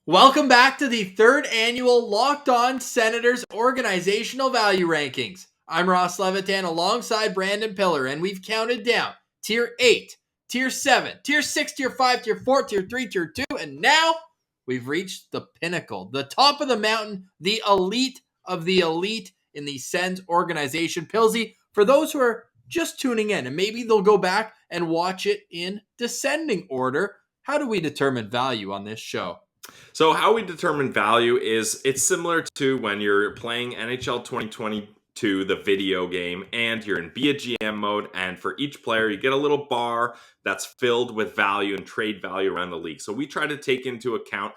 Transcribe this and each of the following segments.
Welcome back to the third annual Locked On Senators Organizational Value Rankings. I'm Ross Levitan alongside Brandon Piller, and we've counted down Tier 8, Tier 7, Tier 6, Tier 5, Tier 4, Tier 3, Tier 2, and now we've reached the pinnacle, the top of the mountain, the elite of the elite in the Sens organization. Pilsy, for those who are just tuning in, and maybe they'll go back and watch it in descending order, how do we determine value on this show? So how we determine value is it's similar to when you're playing NHL 2022, the video game, and you're in Be a GM mode, and for each player, you get a little bar that's filled with value and trade value around the league. So we try to take into account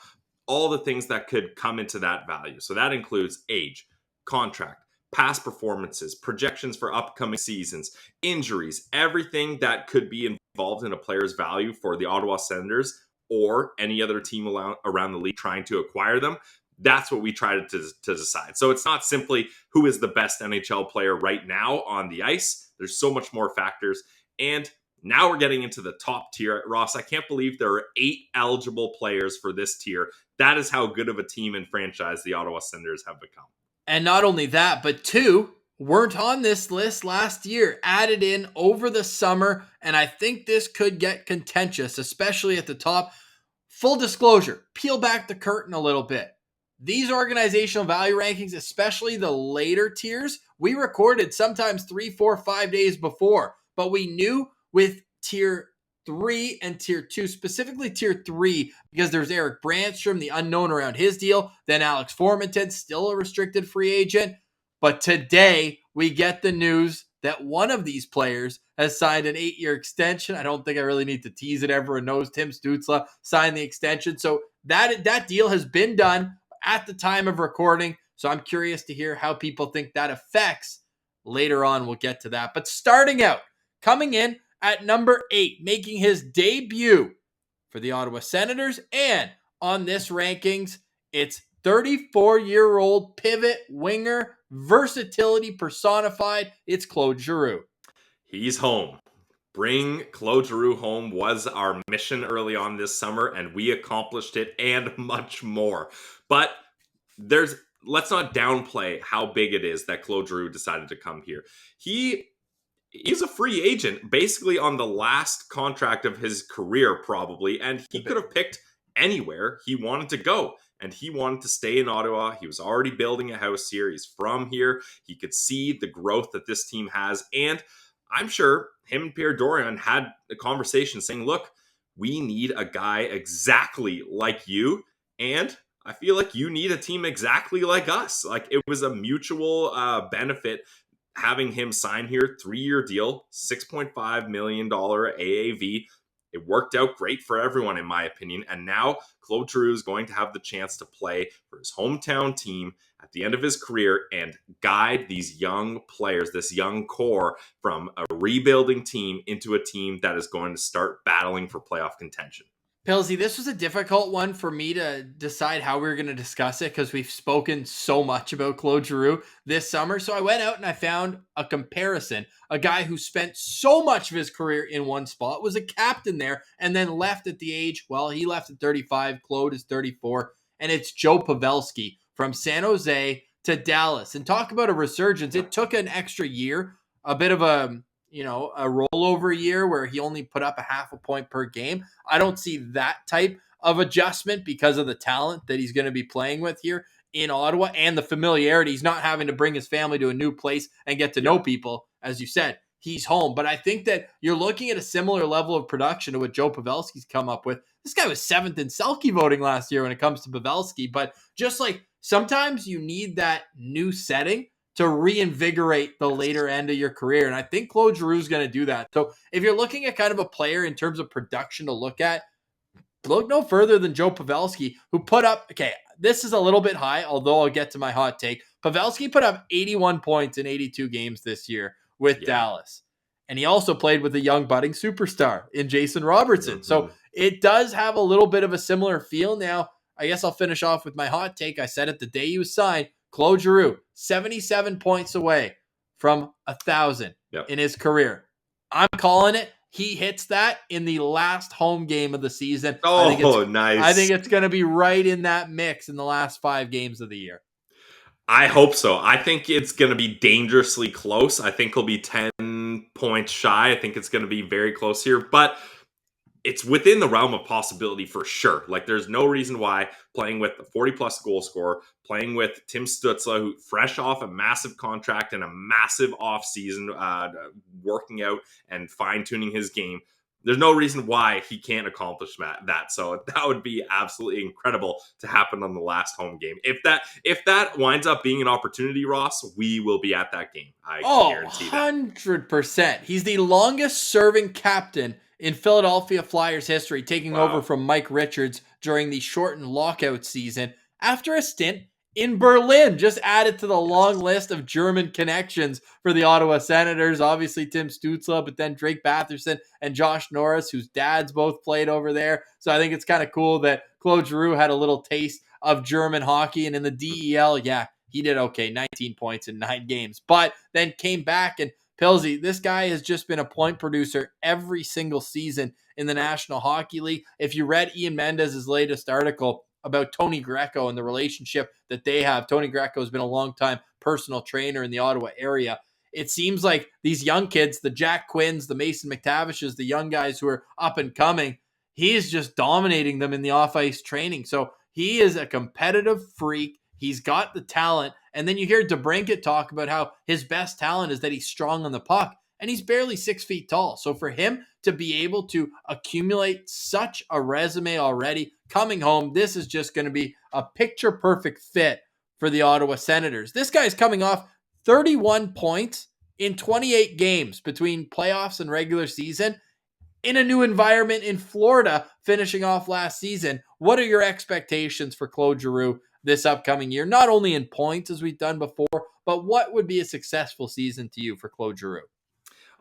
all the things that could come into that value. So that includes age, contract, past performances, projections for upcoming seasons, injuries, everything that could be involved in a player's value for the Ottawa Senators or any other team around the league trying to acquire them. That's what we try to decide. So it's not simply who is the best NHL player right now on the ice. There's so much more factors. And now we're getting into the top tier. Ross, I can't believe there are 8 eligible players for this tier. That is how good of a team and franchise the Ottawa Senators have become. And not only that, but 2 weren't on this list last year, added in over the summer, and I think this could get contentious, especially at the top. Full disclosure, peel back the curtain a little bit. These organizational value rankings, especially the later tiers, we recorded sometimes 3, 4, 5 days before, but we knew with tier 3 and tier 2, specifically tier 3, because there's Eric Brandstrom, the unknown around his deal, then Alex Formenton, still a restricted free agent. But today we get the news that one of these players has signed an 8-year extension. I don't think I really need to tease it. Everyone knows Tim Stützla signed the extension. So that deal has been done at the time of recording. So I'm curious to hear how people think that affects. Later on, we'll get to that. But starting out, coming in at number 8, making his debut for the Ottawa Senators, and on this rankings, it's 34-year-old pivot winger, versatility personified. It's Claude Giroux. He's home. Bring Claude Giroux home was our mission early on this summer, and we accomplished it and much more. But let's not downplay how big it is that Claude Giroux decided to come here. He's a free agent, basically on the last contract of his career, probably, and he could have picked anywhere he wanted to go. And he wanted to stay in Ottawa. He was already building a house here. He's from here. He could see the growth that this team has. And I'm sure him and Pierre Dorion had a conversation saying, look, we need a guy exactly like you. And I feel like you need a team exactly like us. Like, it was a mutual benefit having him sign here, 3-year deal, $6.5 million AAV. It worked out great for everyone, in my opinion. And now Claude Giroux is going to have the chance to play for his hometown team at the end of his career and guide these young players, this young core, from a rebuilding team into a team that is going to start battling for playoff contention. Pilsy, this was a difficult one for me to decide how we were going to discuss it because we've spoken so much about Claude Giroux this summer. So I went out and I found a comparison. A guy who spent so much of his career in one spot, was a captain there, and then left at the age, well, he left at 35, Claude is 34, and it's Joe Pavelski from San Jose to Dallas. And talk about a resurgence. It took an extra year, a bit of a rollover year where he only put up a half a point per game. I don't see that type of adjustment because of the talent that he's going to be playing with here in Ottawa and the familiarity. He's not having to bring his family to a new place and get to know people. As you said, he's home. But I think that you're looking at a similar level of production to what Joe Pavelski's come up with. This guy was 7th in Selke voting last year when it comes to Pavelski. But just like sometimes you need that new setting to reinvigorate the later end of your career. And I think Claude Giroux is going to do that. So if you're looking at kind of a player in terms of production to look at, look no further than Joe Pavelski, who put up, okay, this is a little bit high, although I'll get to my hot take. Pavelski put up 81 points in 82 games this year with Dallas. And he also played with a young budding superstar in Jason Robertson. Mm-hmm. So it does have a little bit of a similar feel. Now, I guess I'll finish off with my hot take. I said it the day he was signed. Claude Giroux, 77 points away from 1,000 in his career. I'm calling it. he hits that in the last home game of the season. Oh, I think nice. it's going to be right in that mix in the last 5 games of the year. I hope so. I think it's going to be dangerously close. I think he'll be 10 points shy. I think it's going to be very close here, but it's within the realm of possibility for sure. Like, there's no reason why playing with a 40-plus goal scorer, playing with Tim Stützle, who fresh off a massive contract and a massive offseason, working out and fine-tuning his game, there's no reason why he can't accomplish that. So that would be absolutely incredible to happen on the last home game. If that winds up being an opportunity, Ross, we will be at that game. I guarantee that. 100%. He's the longest serving captain in Philadelphia Flyers history, taking over from Mike Richards during the shortened lockout season after a stint in Berlin. Just added to the long list of German connections for the Ottawa Senators. Obviously, Tim Stützla, but then Drake Batherson and Josh Norris, whose dads both played over there. So I think it's kind of cool that Claude Giroux had a little taste of German hockey. And in the DEL, yeah, he did okay, 19 points in 9 games, but then came back. And Pilsy, this guy has just been a point producer every single season in the National Hockey League. If you read Ian Mendez's latest article about Tony Greco and the relationship that they have, Tony Greco has been a long-time personal trainer in the Ottawa area. It seems like these young kids, the Jack Quinns, the Mason McTavishes, the young guys who are up and coming, he is just dominating them in the off-ice training. So he is a competitive freak. He's got the talent. And then you hear DeBrincat talk about how his best talent is that he's strong on the puck. And he's barely 6 feet tall. So for him to be able to accumulate such a resume already, coming home, this is just going to be a picture-perfect fit for the Ottawa Senators. This guy's coming off 31 points in 28 games between playoffs and regular season in a new environment in Florida, finishing off last season. What are your expectations for Claude Giroux this upcoming year? Not only in points, as we've done before, but what would be a successful season to you for Claude Giroux?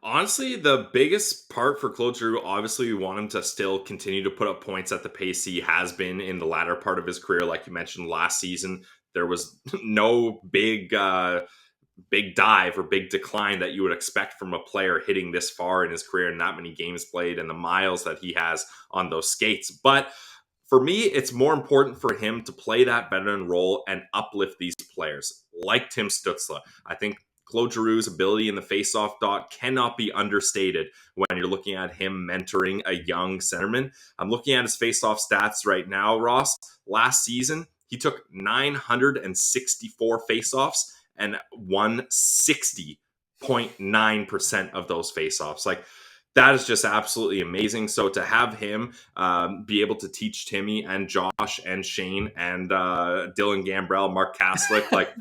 Honestly, the biggest part for Claude Giroux, obviously, we want him to still continue to put up points at the pace he has been in the latter part of his career. Like you mentioned, last season, there was no big dive or big decline that you would expect from a player hitting this far in his career and that many games played and the miles that he has on those skates. But for me, it's more important for him to play that veteran role and uplift these players like Tim Stutzla. I think Claude Giroux's ability in the faceoff dot cannot be understated when you're looking at him mentoring a young centerman. I'm looking at his faceoff stats right now, Ross. Last season, he took 964 faceoffs and won 60.9% of those faceoffs. Like, that is just absolutely amazing. So to have him be able to teach Timmy and Josh and Shane and Dylan Gambrell, Mark Kaslick, like,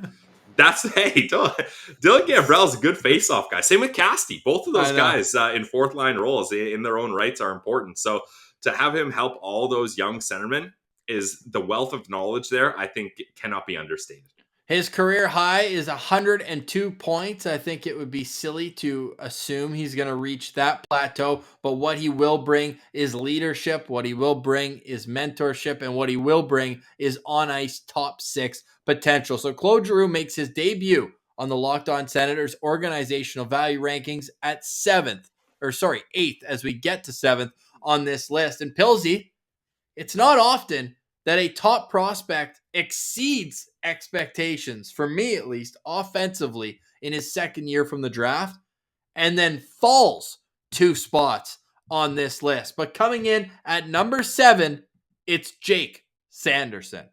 Dylan Gambrell is a good face-off guy. Same with Casty. Both of those guys in fourth line roles in their own rights are important. So to have him help all those young centermen, is the wealth of knowledge there, I think, cannot be understated. His career high is 102 points. I think it would be silly to assume he's going to reach that plateau, but what he will bring is leadership. What he will bring is mentorship, and what he will bring is on-ice top 6 potential. So Claude Giroux makes his debut on the Locked On Senators organizational value rankings at 8th as we get to 7th on this list. And Pilsy, it's not often that a top prospect exceeds expectations, for me at least, offensively in his second year from the draft, and then falls 2 spots on this list. But coming in at number 7, it's Jake Sanderson.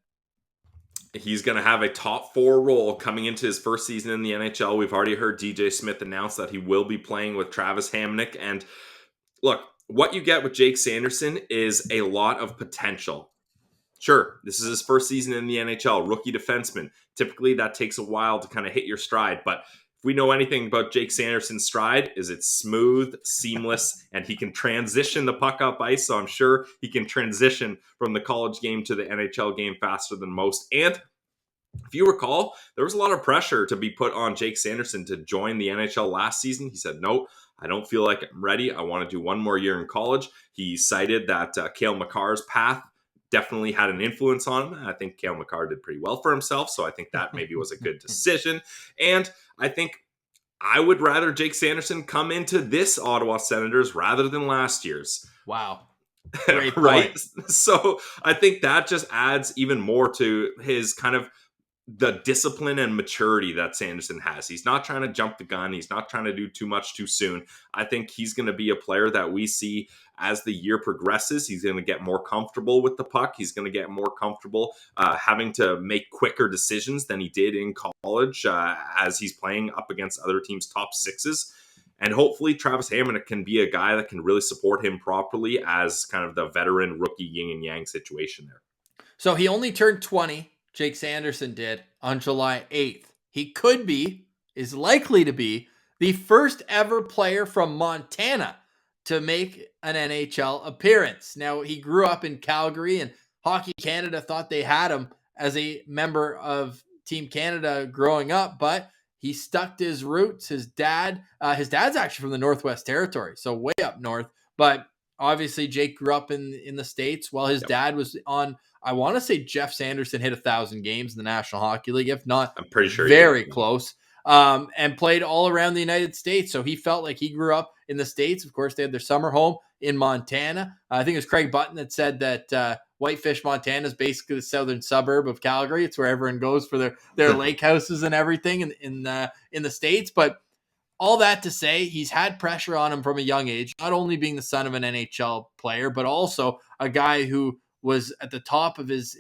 He's going to have a top 4 role coming into his first season in the NHL. We've already heard DJ Smith announce that he will be playing with Travis Hamonic. And look, what you get with Jake Sanderson is a lot of potential. Sure, this is his first season in the NHL, rookie defenseman. Typically, that takes a while to kind of hit your stride. But if we know anything about Jake Sanderson's stride, is it's smooth, seamless, and he can transition the puck up ice. So I'm sure he can transition from the college game to the NHL game faster than most. And if you recall, there was a lot of pressure to be put on Jake Sanderson to join the NHL last season. He said, no, I don't feel like I'm ready. I want to do one more year in college. He cited that Cale Makar's path definitely had an influence on him. I think Cale Makar did pretty well for himself, so I think that maybe was a good decision. And I think I would rather Jake Sanderson come into this Ottawa Senators rather than last year's. Wow. Great Right? point. So I think that just adds even more to his kind of the discipline and maturity that Sanderson has. He's not trying to jump the gun. He's not trying to do too much too soon. I think he's going to be a player that we see as the year progresses. He's going to get more comfortable with the puck. He's going to get more comfortable having to make quicker decisions than he did in college as he's playing up against other teams' top sixes. And hopefully Travis Hammond can be a guy that can really support him properly as kind of the veteran rookie yin and yang situation there. So he only turned 20, Jake Sanderson did, on July 8th. He is likely to be, the first ever player from Montana to make an NHL appearance. Now, he grew up in Calgary, and Hockey Canada thought they had him as a member of Team Canada growing up, but he stuck to his roots. His dad's actually from the Northwest Territory, so way up north, but obviously Jake grew up in the States while his dad was on, I want to say Jeff Sanderson hit 1,000 games in the National Hockey League, if not I'm pretty sure very close, and played all around the United States. So he felt like he grew up in the States. Of course, they had their summer home in Montana. I think it was Craig Button that said that Whitefish, Montana is basically the southern suburb of Calgary. It's where everyone goes for their lake houses and everything in the States. But all that to say, he's had pressure on him from a young age, not only being the son of an NHL player, but also a guy who was at the top of his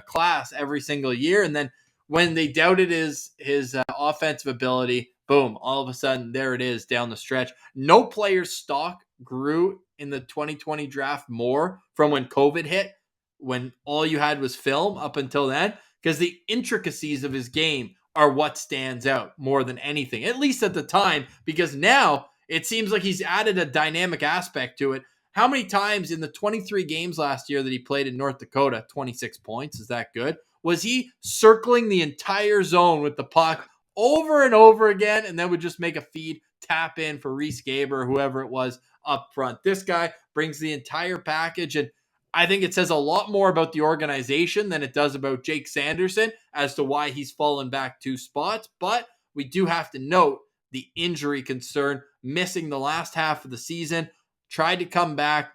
class every single year. And then when they doubted his offensive ability, boom, all of a sudden, there it is down the stretch. No player's stock grew in the 2020 draft more from when COVID hit, when all you had was film up until then, because the intricacies of his game are what stands out more than anything, at least at the time, because now it seems like he's added a dynamic aspect to it. How many times in the 23 games last year that he played in North Dakota, 26 points, is that good? Was he circling the entire zone with the puck over and over again, and then would just make a feed, tap in for Reese Gaber or whoever it was up front? This guy brings the entire package, and I think it says a lot more about the organization than it does about Jake Sanderson as to why he's fallen back 2 spots. But we do have to note the injury concern, missing the last half of the season, tried to come back,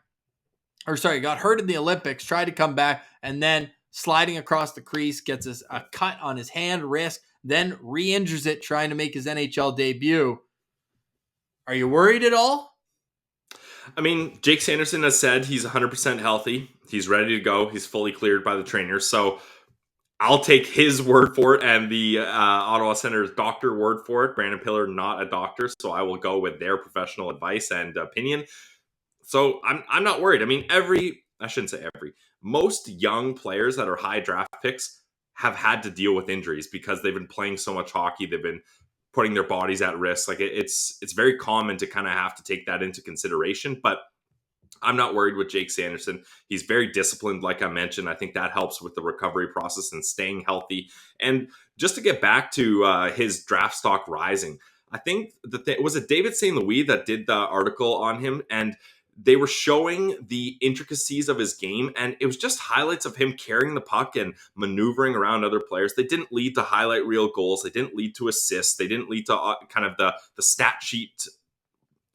got hurt in the Olympics, tried to come back, and then sliding across the crease, gets a cut on his hand, wrist, then re-injures it trying to make his NHL debut. Are you worried at all? I mean, Jake Sanderson has said he's 100% healthy. He's ready to go. He's fully cleared by the trainer. So I'll take his word for it and the Ottawa Senators doctor word for it. Brandon Piller, not a doctor, so I will go with their professional advice and opinion. So I'm not worried. I mean, most young players that are high draft picks have had to deal with injuries because they've been playing so much hockey. They've been putting their bodies at risk. Like it's very common to kind of have to take that into consideration, but I'm not worried with Jake Sanderson. He's very disciplined, like I mentioned. I think that helps with the recovery process and staying healthy. And just to get back to his draft stock rising, I think was it David St. Louis that did the article on him, and they were showing the intricacies of his game, and it was just highlights of him carrying the puck and maneuvering around other players. They didn't lead to highlight reel goals. They didn't lead to assists. They didn't lead to kind of the stat sheet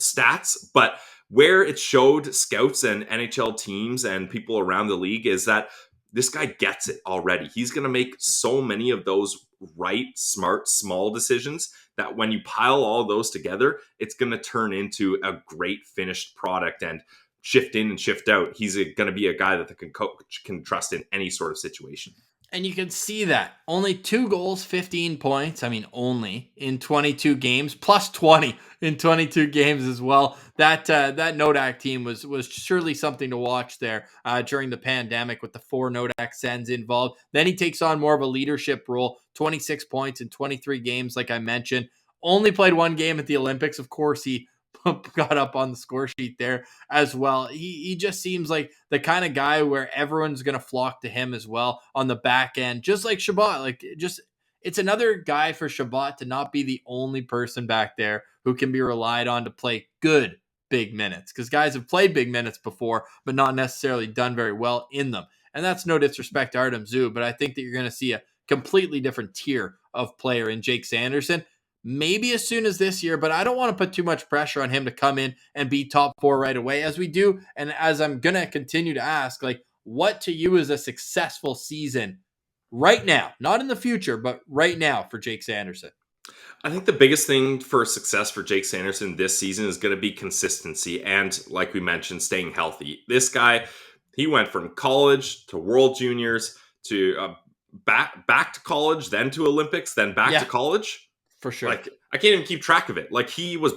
stats, but where it showed scouts and NHL teams and people around the league is that this guy gets it already. He's going to make so many of those right, smart, small decisions that when you pile all those together, it's going to turn into a great finished product and shift in and shift out. He's going to be a guy that the coach can trust in any sort of situation. And you can see that. Only 2 goals, 15 points. I mean, only in 22 games, plus 20 in 22 games as well. That Nodak team was surely something to watch there during the pandemic with the 4 Nodak Sens involved. Then he takes on more of a leadership role, 26 points in 23 games, like I mentioned. Only played 1 game at the Olympics. Of course, he got up on the score sheet there as well. He just seems like the kind of guy where everyone's going to flock to him as well on the back end, just like Shabbat. It's another guy for Shabbat to not be the only person back there who can be relied on to play good big minutes, because guys have played big minutes before, but not necessarily done very well in them. And that's no disrespect to Artem Zub, but I think that you're going to see a completely different tier of player in Jake Sanderson. maybe as soon as this year, but I don't want to put too much pressure on him to come in and be top 4 right away as we do. And as I'm going to continue to ask, like, what to you is a successful season right now, not in the future, but right now for Jake Sanderson? I think the biggest thing for success for Jake Sanderson this season is going to be consistency and, like we mentioned, staying healthy. This guy, he went from college to World Juniors to back to college, then to Olympics, then back to college. For sure. Like, I can't even keep track of it. Like, he was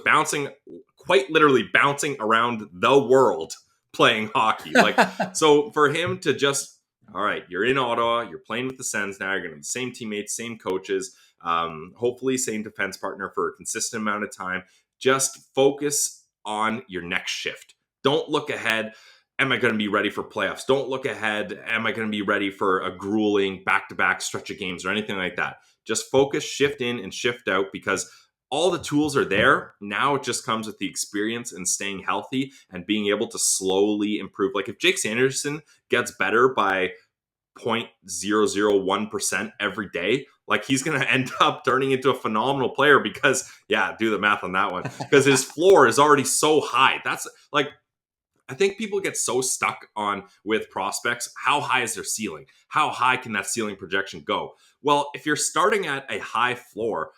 quite literally bouncing around the world playing hockey. Like, so for him to just, all right, you're in Ottawa, you're playing with the Sens now, you're going to have the same teammates, same coaches, hopefully same defense partner for a consistent amount of time. Just focus on your next shift. Don't look ahead. Am I going to be ready for playoffs? Don't look ahead. Am I going to be ready for a grueling back-to-back stretch of games or anything like that? Just focus, shift in and shift out, because all the tools are there. Now it just comes with the experience and staying healthy and being able to slowly improve. Like, if Jake Sanderson gets better by 0.001% every day, like, he's going to end up turning into a phenomenal player because, yeah, do the math on that one, because his floor is already so high. That's like, I think people get so stuck on with prospects. How high is their ceiling? How high can that ceiling projection go? Well, if you're starting at a high floor,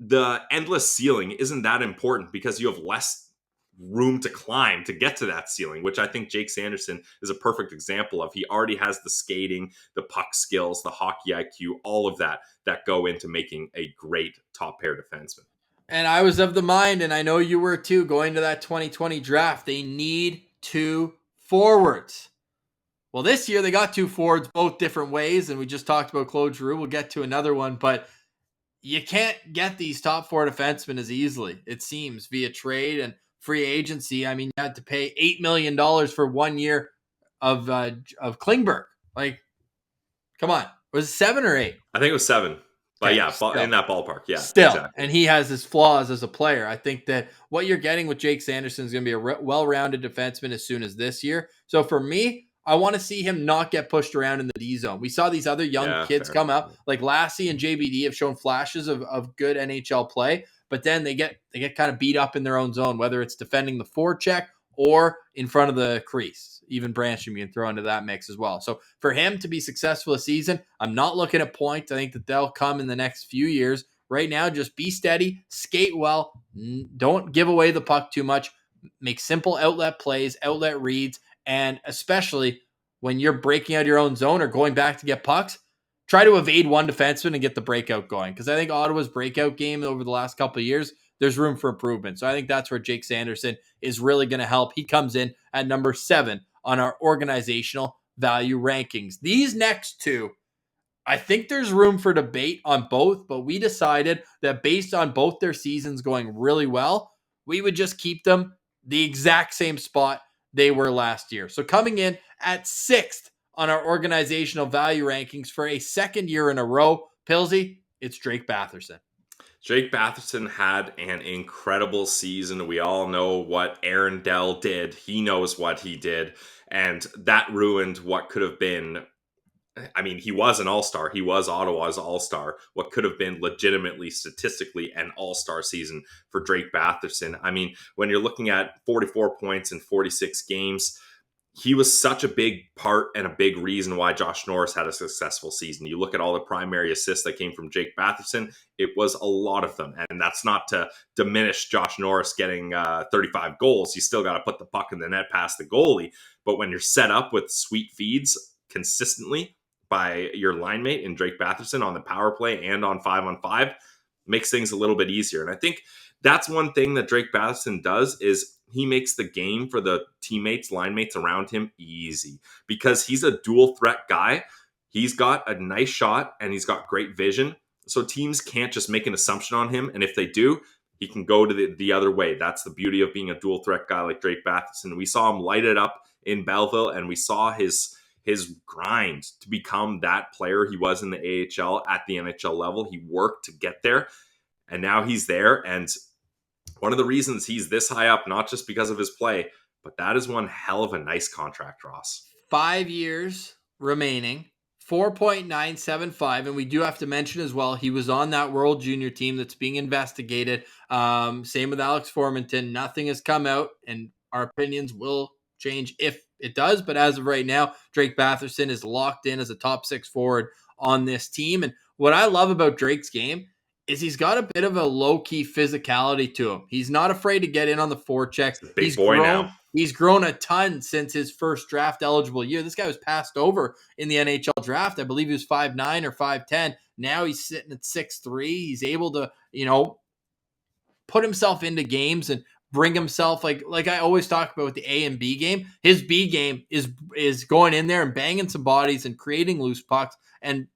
the endless ceiling isn't that important because you have less room to climb to get to that ceiling, which I think Jake Sanderson is a perfect example of. He already has the skating, the puck skills, the hockey IQ, all of that go into making a great top pair defenseman. And I was of the mind, and I know you were too, going to that 2020 draft, they need 2 forwards. Well, this year they got 2 forwards both different ways, and we just talked about Claude Giroux. We'll get to another one, but you can't get these top 4 defensemen as easily, it seems, via trade and free agency. I mean, you had to pay $8 million for 1 year of Klingberg. Like, come on. Was it 7 or 8? I think it was 7. But okay, yeah, still. In that ballpark. Yeah, Still. exactly. And he has his flaws as a player. I think that what you're getting with Jake Sanderson is going to be a well-rounded defenseman as soon as this year. So for me, I want to see him not get pushed around in the D zone. We saw these other young kids come up, like Lassie and JBD have shown flashes of good NHL play, but then they get kind of beat up in their own zone, whether it's defending the forecheck or in front of the crease. Even Brancham you can throw into that mix as well. So for him to be successful this season, I'm not looking at points. I think that they'll come in the next few years. Right now, just be steady, skate well, don't give away the puck too much, make simple outlet plays, outlet reads, and especially when you're breaking out your own zone or going back to get pucks, try to evade one defenseman and get the breakout going. Because I think Ottawa's breakout game over the last couple of years, there's room for improvement. So I think that's where Jake Sanderson is really going to help. He comes in at number 7 on our organizational value rankings. These next 2, I think there's room for debate on both, but we decided that based on both their seasons going really well, we would just keep them the exact same spot they were last year. So coming in at 6th on our organizational value rankings for a second year in a row, Pilsy, it's Drake Batherson. Drake Batherson had an incredible season. We all know what Aaron Dell did. He knows what he did. And that ruined what could have been. I mean, he was an all-star. He was Ottawa's all-star. What could have been legitimately, statistically, an all-star season for Drake Batherson. I mean, when you're looking at 44 points in 46 games, he was such a big part and a big reason why Josh Norris had a successful season. You look at all the primary assists that came from Jake Batherson, it was a lot of them. And that's not to diminish Josh Norris getting 35 goals. You still got to put the puck in the net past the goalie. But when you're set up with sweet feeds consistently by your line mate in Drake Batherson on the power play and on 5-on-5, makes things a little bit easier. And I think that's one thing that Drake Batherson does is he makes the game for the teammates, line mates around him easy because he's a dual threat guy. He's got a nice shot and he's got great vision. So teams can't just make an assumption on him. And if they do, he can go to the other way. That's the beauty of being a dual threat guy like Drake Batherson. We saw him light it up in Belleville and we saw his grind to become that player he was in the AHL at the NHL level. He worked to get there and now he's there. And one of the reasons he's this high up, not just because of his play, but that is one hell of a nice contract, Ross. 5 years remaining, 4.975, and we do have to mention as well, he was on that World Junior team that's being investigated. Same with Alex Formanton. Nothing has come out, and our opinions will change if it does. But as of right now, Drake Batherson is locked in as a top 6 forward on this team. And what I love about Drake's game is he's got a bit of a low-key physicality to him. He's not afraid to get in on the forecheck. He's a big boy now. He's grown a ton since his first draft eligible year. This guy was passed over in the NHL draft. I believe he was 5'9" or 5'10". Now he's sitting at 6'3". He's able to, put himself into games and bring himself like I always talk about with the A and B game. His B game is going in there and banging some bodies and creating loose pucks and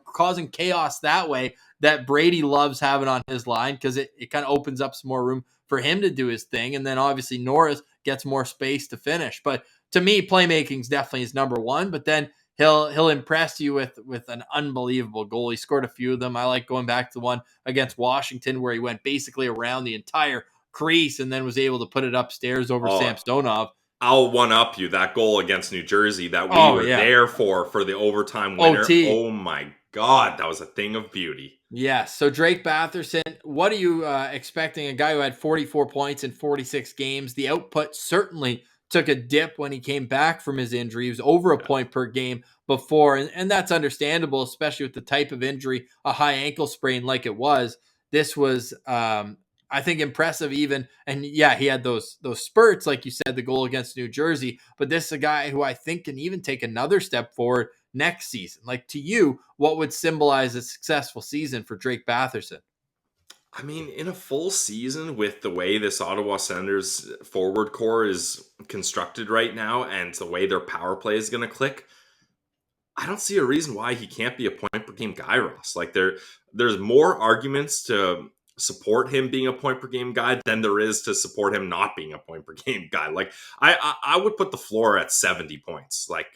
causing chaos that way that Brady loves having on his line because it kind of opens up some more room for him to do his thing. And then obviously Norris gets more space to finish. But to me, playmaking is definitely his number one. But then he'll impress you with an unbelievable goal. He scored a few of them. I like going back to the one against Washington where he went basically around the entire crease and then was able to put it upstairs over Samsonov. I'll one-up you. That goal against New Jersey that we were there for the overtime winner. OT. Oh, my God. That was a thing of beauty. Yes. So Drake Batherson, what are you expecting? A guy who had 44 points in 46 games. The output certainly took a dip when he came back from his injury. He was over a point per game before, and that's understandable, especially with the type of injury, a high ankle sprain like it was. This was, I think, impressive even. And yeah, he had those spurts, like you said, the goal against New Jersey. But this is a guy who I think can even take another step forward next season. Like, to you, what would symbolize a successful season for Drake Batherson? I mean, in a full season with the way this Ottawa Senators forward core is constructed right now and the way their power play is going to click, I don't see a reason why he can't be a point per game guy, Ross. Like there's more arguments to support him being a point per game guy than there is to support him not being a point per game guy. Like I would put the floor at 70 points. Like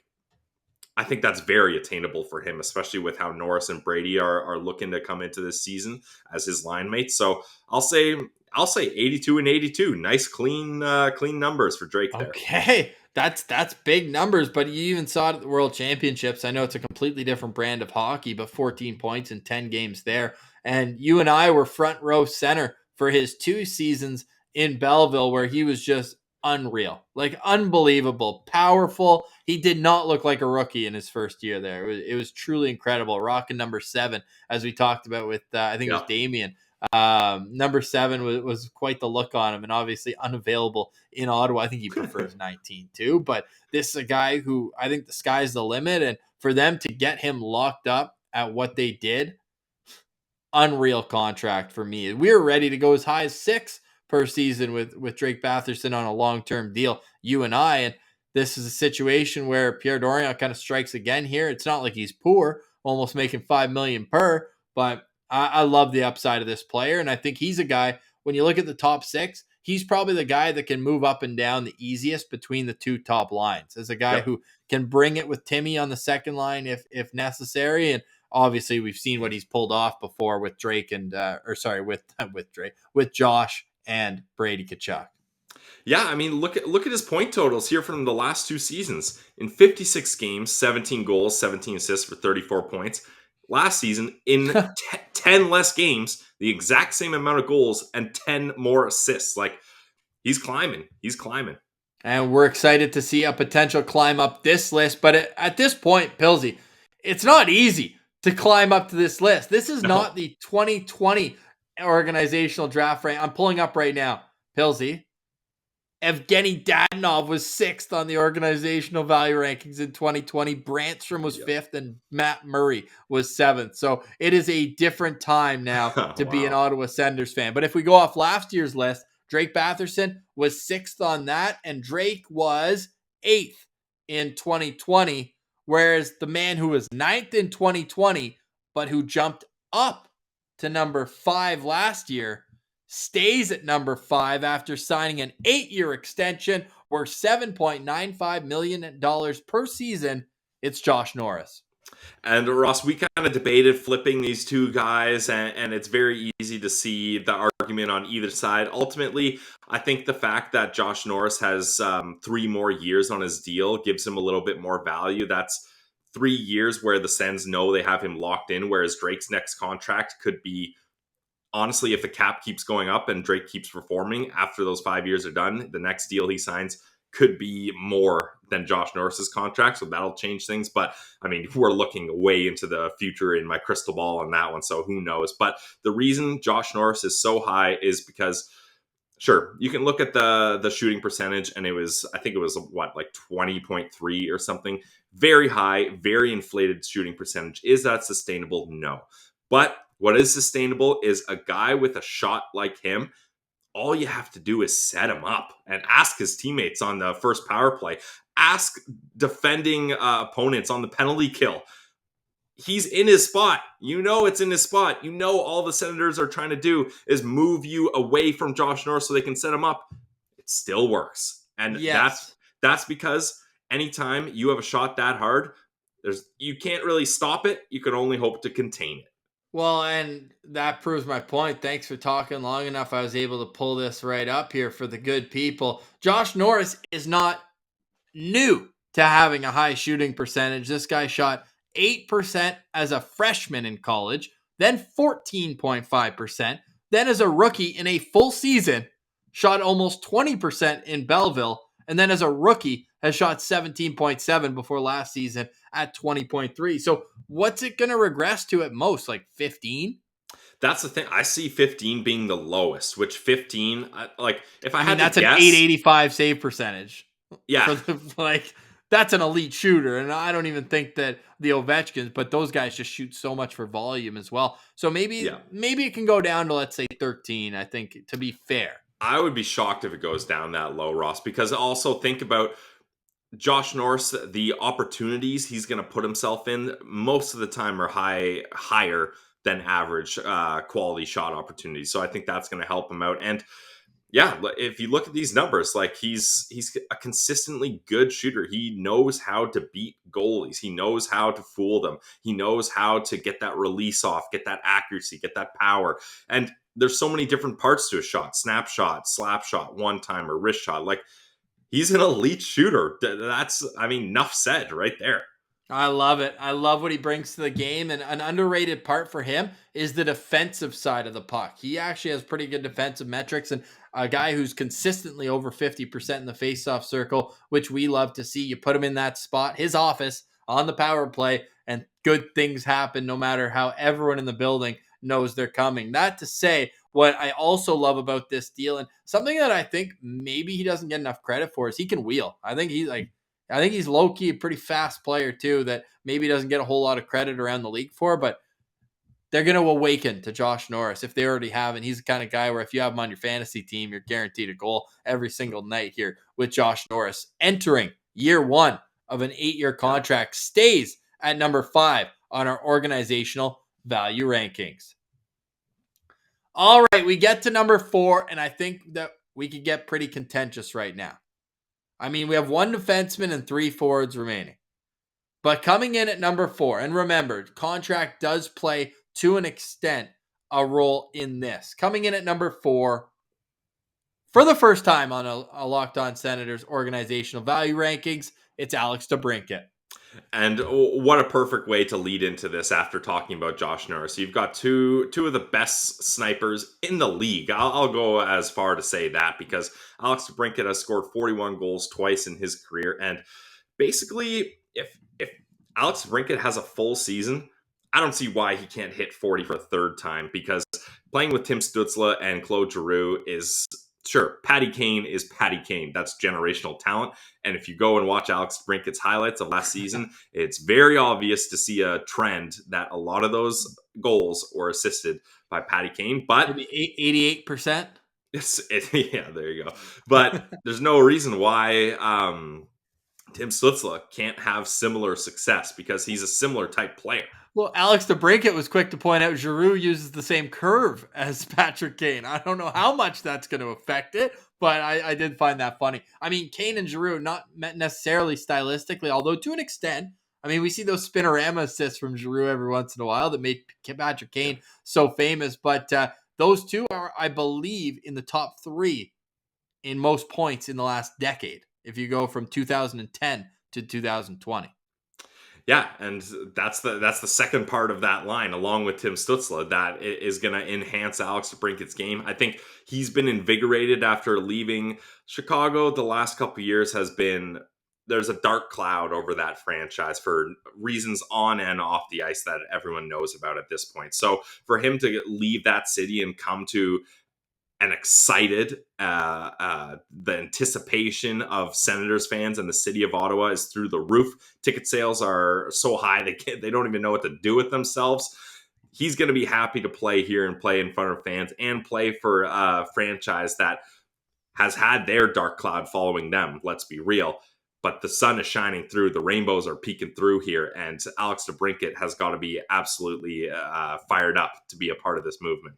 I think that's very attainable for him, especially with how Norris and Brady are looking to come into this season as his line mates. So I'll say 82 and 82. Nice clean numbers for Drake there. Okay. That's big numbers, but you even saw it at the World Championships. I know it's a completely different brand of hockey, but 14 points in 10 games there. And you and I were front row center for his 2 seasons in Belleville where he was just unreal, like unbelievable, powerful. He did not look like a rookie in his first year there. It was truly incredible. Rocking number 7, as we talked about with, I think it was Damien. Number 7 was quite the look on him, and obviously unavailable in Ottawa. I think he prefers 19 too, but this is a guy who I think the sky's the limit, and for them to get him locked up at what they did, unreal contract for me. We were ready to go as high as 6 per season with Drake Batherson on a long-term deal, you and I, and this is a situation where Pierre Dorion kind of strikes again here. It's not like he's poor, almost making $5 million per, but I love the upside of this player, and I think he's a guy, when you look at the top 6, he's probably the guy that can move up and down the easiest between the 2 top lines, as a guy who can bring it with Timmy on the second line if necessary, and obviously we've seen what he's pulled off before with Drake and with Josh and Brady Tkachuk. Yeah, I mean, look at his point totals here from the last 2 seasons. In 56 games, 17 goals, 17 assists for 34 points. Last season, in 10 less games, the exact same amount of goals and 10 more assists. Like, he's climbing. He's climbing. And we're excited to see a potential climb up this list. But at this point, Pilsy, it's not easy to climb up to this list. This is not the 2020 organizational draft rank. I'm pulling up right now. Pilsy. Evgeny Dadonov was 6th on the organizational value rankings in 2020. Brantstrom was 5th, and Matt Murray was 7th. So it is a different time now to be an Ottawa Senators fan. But if we go off last year's list, Drake Batherson was 6th on that, and Drake was 8th in 2020, whereas the man who was 9th in 2020, but who jumped up to number 5 last year, stays at number 5 after signing an 8-year extension worth $7.95 million per season. It's Josh Norris. And Ross, we kind of debated flipping these 2 guys, and it's very easy to see the argument on either side. Ultimately, I think the fact that Josh Norris has 3 more years on his deal gives him a little bit more value. That's 3 years where the Sens know they have him locked in, whereas Drake's next contract could be, honestly, if the cap keeps going up and Drake keeps performing after those 5 years are done, the next deal he signs could be more than Josh Norris's contract. So that'll change things. But I mean, we're looking way into the future in my crystal ball on that one. So who knows? But the reason Josh Norris is so high is because, sure, you can look at the shooting percentage, and I think it was what, like 20.3 or something. Very high, very inflated shooting percentage. Is that sustainable? No. But what is sustainable is a guy with a shot like him. All you have to do is set him up and ask his teammates on the first power play. Ask defending opponents on the penalty kill. He's in his spot. You know it's in his spot. You know all the Senators are trying to do is move you away from Josh Norris so they can set him up. It still works. And Yes. that's because anytime you have a shot that hard, you can't really stop it. You can only hope to contain it. Well, and that proves my point. Thanks for talking long enough. I was able to pull this right up here for the good people. Josh Norris is not new to having a high shooting percentage. This guy shot 8% as a freshman in college, then 14.5%. Then as a rookie in a full season, shot almost 20% in Belleville. And then as a rookie, has shot 17.7 before last season at 20.3. So what's it going to regress to at most? Like 15? That's the thing. I see 15 being the lowest, which 15, like if I I had mean, to that's guess, an 885 save percentage. yeah, Like, that's an elite shooter. And I don't even think that the Ovechkins, but those guys just shoot so much for volume as well. So maybe it can go down to, let's say, 13, I think, to be fair. I would be shocked if it goes down that low, Ross, because also think about Josh Norris. The opportunities he's going to put himself in most of the time are higher than average quality shot opportunities. So I think that's going to help him out. And yeah, if you look at these numbers, like he's a consistently good shooter. He knows how to beat goalies. He knows how to fool them. He knows how to get that release off, get that accuracy, get that power. And there's so many different parts to a shot: snapshot, slap shot, one timer, wrist shot. Like, he's an elite shooter. That's, I mean, enough said right there. I love it. I love what he brings to the game. And an underrated part for him is the defensive side of the puck. He actually has pretty good defensive metrics, and a guy who's consistently over 50% in the faceoff circle, which we love to see. You put him in that spot, his office on the power play, and good things happen no matter how everyone in the building knows they're coming. That to say, what I also love about this deal, and something that I think maybe he doesn't get enough credit for, is he can wheel. I think he's low-key a pretty fast player too, that maybe doesn't get a whole lot of credit around the league for, but they're going to awaken to Josh Norris if they already have. And he's the kind of guy where if you have him on your fantasy team, you're guaranteed a goal every single night here with Josh Norris. Entering year one of an 8-year contract, stays at number 5 on our organizational value rankings. All right, we get to number 4, and I think that we could get pretty contentious right now. I mean, we have 1 defenseman and 3 forwards remaining. But coming in at number 4, and remember, contract does play to an extent a role in this. Coming in at number 4, for the first time on a Locked On Senators organizational value rankings, it's Alex DeBrincat. And what a perfect way to lead into this after talking about Josh Norris. You've got two of the best snipers in the league. I'll go as far to say that, because Alex DeBrincat has scored 41 goals twice in his career. And basically, if Alex DeBrincat has a full season, I don't see why he can't hit 40 for a third time, because playing with Tim Stützla and Claude Giroux is... Sure, Patty Kane is Patty Kane. That's generational talent. And if you go and watch Alex DeBrincat's highlights of last season, it's very obvious to see a trend that a lot of those goals were assisted by Patty Kane. But maybe 88%? Yeah, there you go. But there's no reason why Tim Stutzla can't have similar success, because he's a similar type player. Well, Alex DeBrincat was quick to point out Giroux uses the same curve as Patrick Kane. I don't know how much that's going to affect it, but I did find that funny. I mean, Kane and Giroux, not necessarily stylistically, although to an extent. I mean, we see those spinorama assists from Giroux every once in a while that made Patrick Kane so famous. But those two are, I believe, in the top 3 in most points in the last decade, if you go from 2010 to 2020. Yeah, and that's the second part of that line, along with Tim Stutzla, that is going to enhance Alex DeBrincat's game. I think he's been invigorated after leaving Chicago. The last couple of years has been there's a dark cloud over that franchise for reasons on and off the ice that everyone knows about at this point. So for him to leave that city and come to and excited. The anticipation of Senators fans and the city of Ottawa is through the roof. Ticket sales are so high they don't even know what to do with themselves. He's going to be happy to play here and play in front of fans and play for a franchise that has had their dark cloud following them. Let's be real. But the sun is shining through. The rainbows are peeking through here. And Alex DeBrincat has got to be absolutely fired up to be a part of this movement.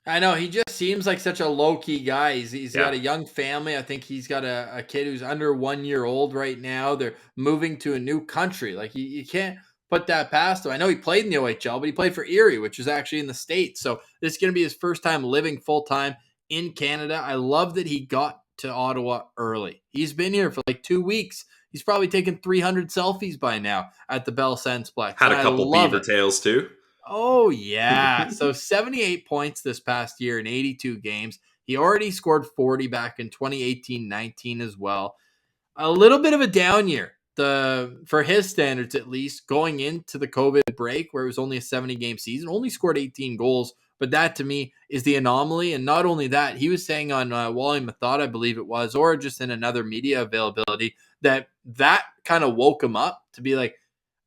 I know, he just seems like such a low-key guy. He's Yeah. got a young family. I think he's got a kid who's under 1 year old right now. They're moving to a new country. Like, you can't put that past him. I know he played in the OHL, but he played for Erie, which is actually in the States. So this is going to be his first time living full-time in Canada. I love that he got to Ottawa early. He's been here for like 2 weeks. He's probably taken 300 selfies by now at the Bell Sensplex. Had a couple beaver tails too. Oh, yeah. So 78 points this past year in 82 games. He already scored 40 back in 2018-19 as well. A little bit of a down year, for his standards at least, going into the COVID break where it was only a 70-game season, only scored 18 goals. But that, to me, is the anomaly. And not only that, he was saying on Wally Mathod, I believe it was, or just in another media availability, that kind of woke him up to be like,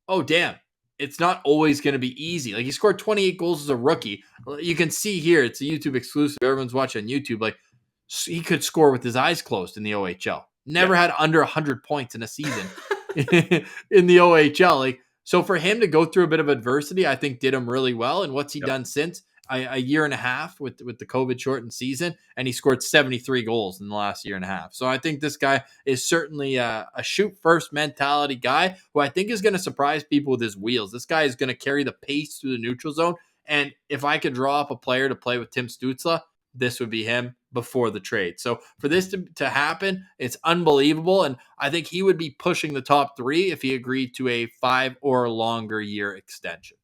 oh, damn. It's not always going to be easy. Like, he scored 28 goals as a rookie. You can see here, it's a YouTube exclusive. Everyone's watching on YouTube. Like, he could score with his eyes closed in the OHL. Never had under 100 points in a season in the OHL. Like, so for him to go through a bit of adversity, I think did him really well. And what's he done since? A year and a half with the COVID shortened season, and he scored 73 goals in the last year and a half. So I think this guy is certainly a shoot first mentality guy who I think is going to surprise people with his wheels. This guy is going to carry the pace through the neutral zone. And if I could draw up a player to play with Tim Stützle, this would be him before the trade. So for this to happen, it's unbelievable. And I think he would be pushing the top three if he agreed to a 5 or longer year extension.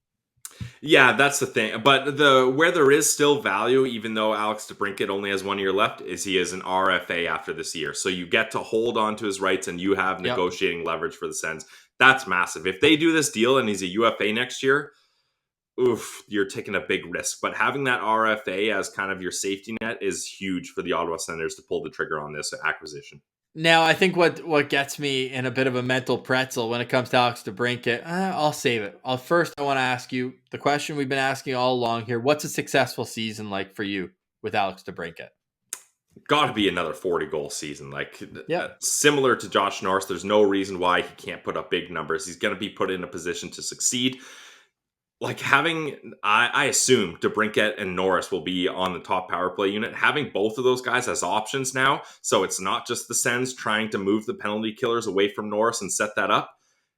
Yeah, that's the thing. But where there is still value, even though Alex DeBrincat only has 1 year left, is he is an RFA after this year. So you get to hold on to his rights and you have negotiating leverage for the Sens. That's massive. If they do this deal and he's a UFA next year, you're taking a big risk. But having that RFA as kind of your safety net is huge for the Ottawa Senators to pull the trigger on this acquisition. Now, I think what gets me in a bit of a mental pretzel when it comes to Alex DeBrincat, I'll save it. First, I want to ask you the question we've been asking all along here. What's a successful season like for you with Alex DeBrincat? Got to be another 40-goal season. Similar to Josh Norris, there's no reason why he can't put up big numbers. He's going to be put in a position to succeed. Like I assume DeBrincat and Norris will be on the top power play unit. Having both of those guys as options now, so it's not just the Sens trying to move the penalty killers away from Norris and set that up.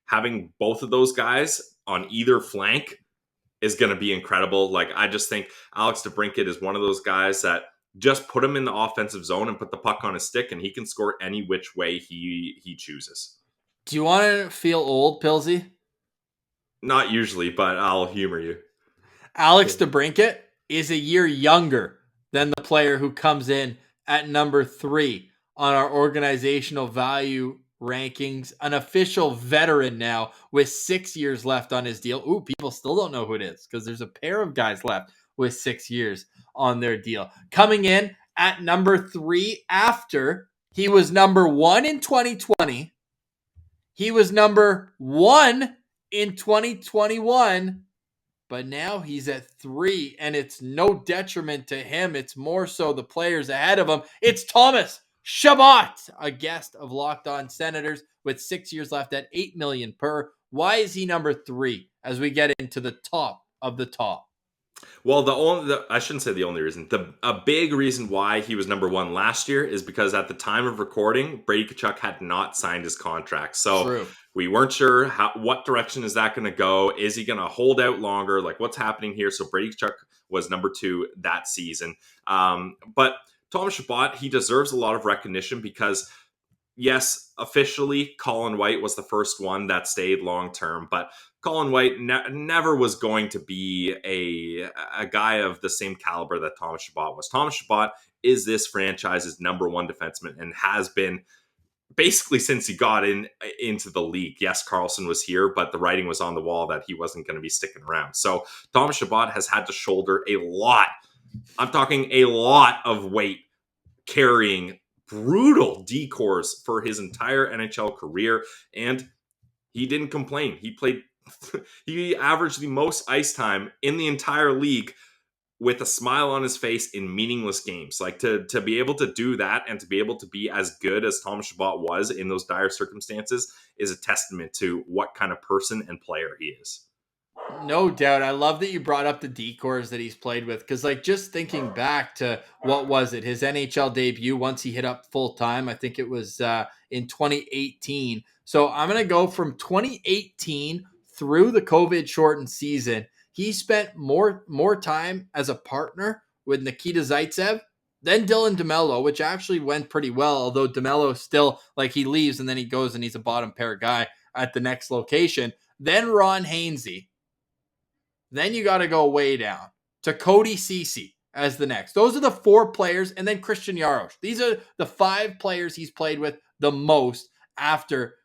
Having both of those guys on either flank is going to be incredible. Like, I just think Alex DeBrincat is one of those guys that just put him in the offensive zone and put the puck on his stick, and he can score any which way he chooses. Do you want to feel old, Pilsy? Not usually, but I'll humor you. Alex DeBrincat is a year younger than the player who comes in at number 3 on our organizational value rankings. An official veteran now with 6 years left on his deal. Ooh, people still don't know who it is because there's a pair of guys left with 6 years on their deal. Coming in at number 3 after he was number 1 in 2020. He was number 1 in 2021, but now he's at 3, and it's no detriment to him. It's more so the players ahead of him. It's Thomas Chabot, a guest of Locked On Senators with 6 years left at $8 million per. Why is he number 3 as we get into the top of the top? Well, I shouldn't say the only reason. A big reason why he was number 1 last year is because at the time of recording, Brady Tkachuk had not signed his contract. So True. We weren't sure what direction is that going to go. Is he going to hold out longer? Like, what's happening here? So Brady Tkachuk was number 2 that season. But Thomas Chabot, he deserves a lot of recognition because yes, officially, Colin White was the first one that stayed long term, but Colin White never was going to be a guy of the same caliber that Thomas Chabot was. Thomas Chabot is this franchise's number one defenseman and has been basically since he got into the league. Yes, Carlson was here, but the writing was on the wall that he wasn't going to be sticking around. So Thomas Chabot has had to shoulder a lot. I'm talking a lot of weight carrying brutal decors for his entire NHL career, and he didn't complain. He played he averaged the most ice time in the entire league with a smile on his face in meaningless games. Like to be able to do that and to be able to be as good as Thomas Chabot was in those dire circumstances is a testament to what kind of person and player he is. No doubt. I love that you brought up the decors that he's played with, because like just thinking back to what was it, his NHL debut once he hit up full time, I think it was in 2018. So I'm going to go from 2018 through the COVID shortened season. He spent more time as a partner with Nikita Zaitsev than Dylan DeMello, which actually went pretty well, although DeMello still, like, he leaves and then he goes and he's a bottom pair guy at the next location. Then Ron Hainsey. Then you got to go way down to Cody Ceci as the next. Those are the 4 players, and then Christian Jaros. These are the 5 players he's played with the most after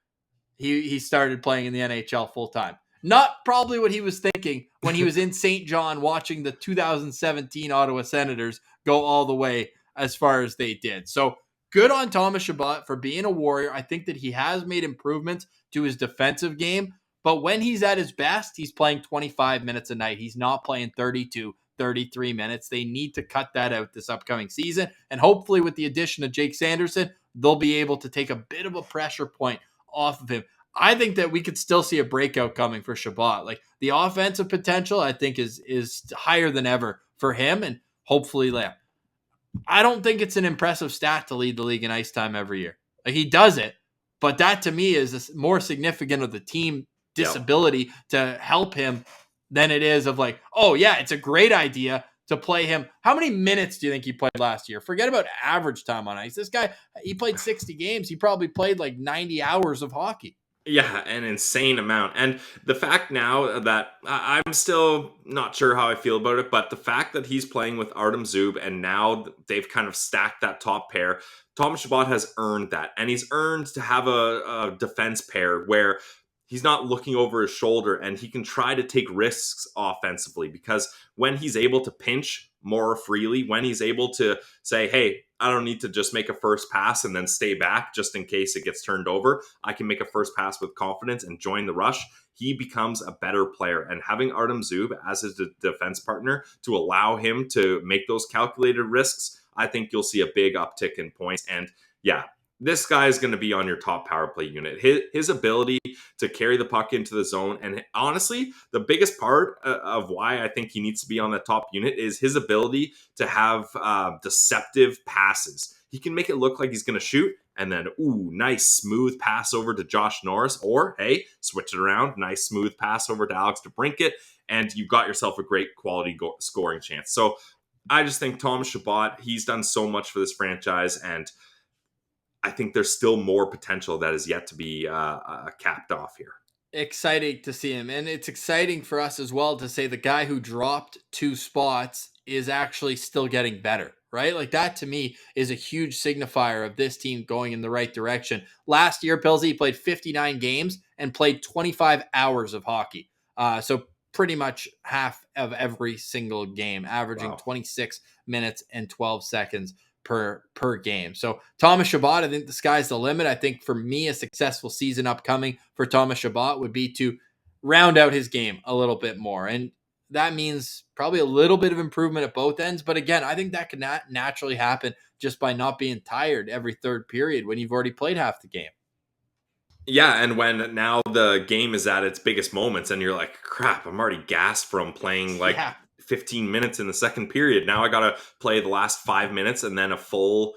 he started playing in the NHL full time. Not probably what he was thinking when he was in St. John watching the 2017 Ottawa Senators go all the way as far as they did. So good on Thomas Chabot for being a Warrior. I think that he has made improvements to his defensive game. But when he's at his best, he's playing 25 minutes a night. He's not playing 32, 33 minutes. They need to cut that out this upcoming season. And hopefully with the addition of Jake Sanderson, they'll be able to take a bit of a pressure point off of him. I think that we could still see a breakout coming for Shabbat. Like, the offensive potential, I think, is higher than ever for him. And hopefully, I don't think it's an impressive stat to lead the league in ice time every year. Like, he does it, but that to me is more significant of the team disability to help him than it is of like, oh yeah, it's a great idea to play him. How many minutes do you think he played last year? Forget about average time on ice. This guy, he played 60 games. He probably played like 90 hours of hockey. Yeah, an insane amount. And the fact now that I'm still not sure how I feel about it, but the fact that he's playing with Artem Zub and now they've kind of stacked that top pair, Thomas Chabot has earned that. And he's earned to have a defense pair where he's not looking over his shoulder and he can try to take risks offensively, because when he's able to pinch more freely, when he's able to say, hey, I don't need to just make a first pass and then stay back just in case it gets turned over. I can make a first pass with confidence and join the rush. He becomes a better player. And having Artem Zub as his defense partner to allow him to make those calculated risks, I think you'll see a big uptick in points. And yeah, this guy is going to be on your top power play unit. His ability to carry the puck into the zone, and honestly, the biggest part of why I think he needs to be on the top unit is his ability to have deceptive passes. He can make it look like he's going to shoot, and then, ooh, nice smooth pass over to Josh Norris, or hey, switch it around, nice smooth pass over to Alex DeBrincat, and you've got yourself a great quality scoring chance. So I just think Thomas Chabot, he's done so much for this franchise, and I think there's still more potential that is yet to be capped off here. Exciting to see him. And it's exciting for us as well to say the guy who dropped 2 spots is actually still getting better, right? Like, that to me is a huge signifier of this team going in the right direction. Last year, Pilsy played 59 games and played 25 hours of hockey. So pretty much half of every single game, averaging 26 minutes and 12 seconds per game. So Thomas Chabot, I think the sky's the limit. I think for me, a successful season upcoming for Thomas Chabot would be to round out his game a little bit more. And that means probably a little bit of improvement at both ends. But again, I think that can naturally happen just by not being tired every third period when you've already played half the game. Yeah, and when now the game is at its biggest moments and you're like, crap, I'm already gassed from playing 15 minutes in the second period. Now I got to play the last 5 minutes and then a full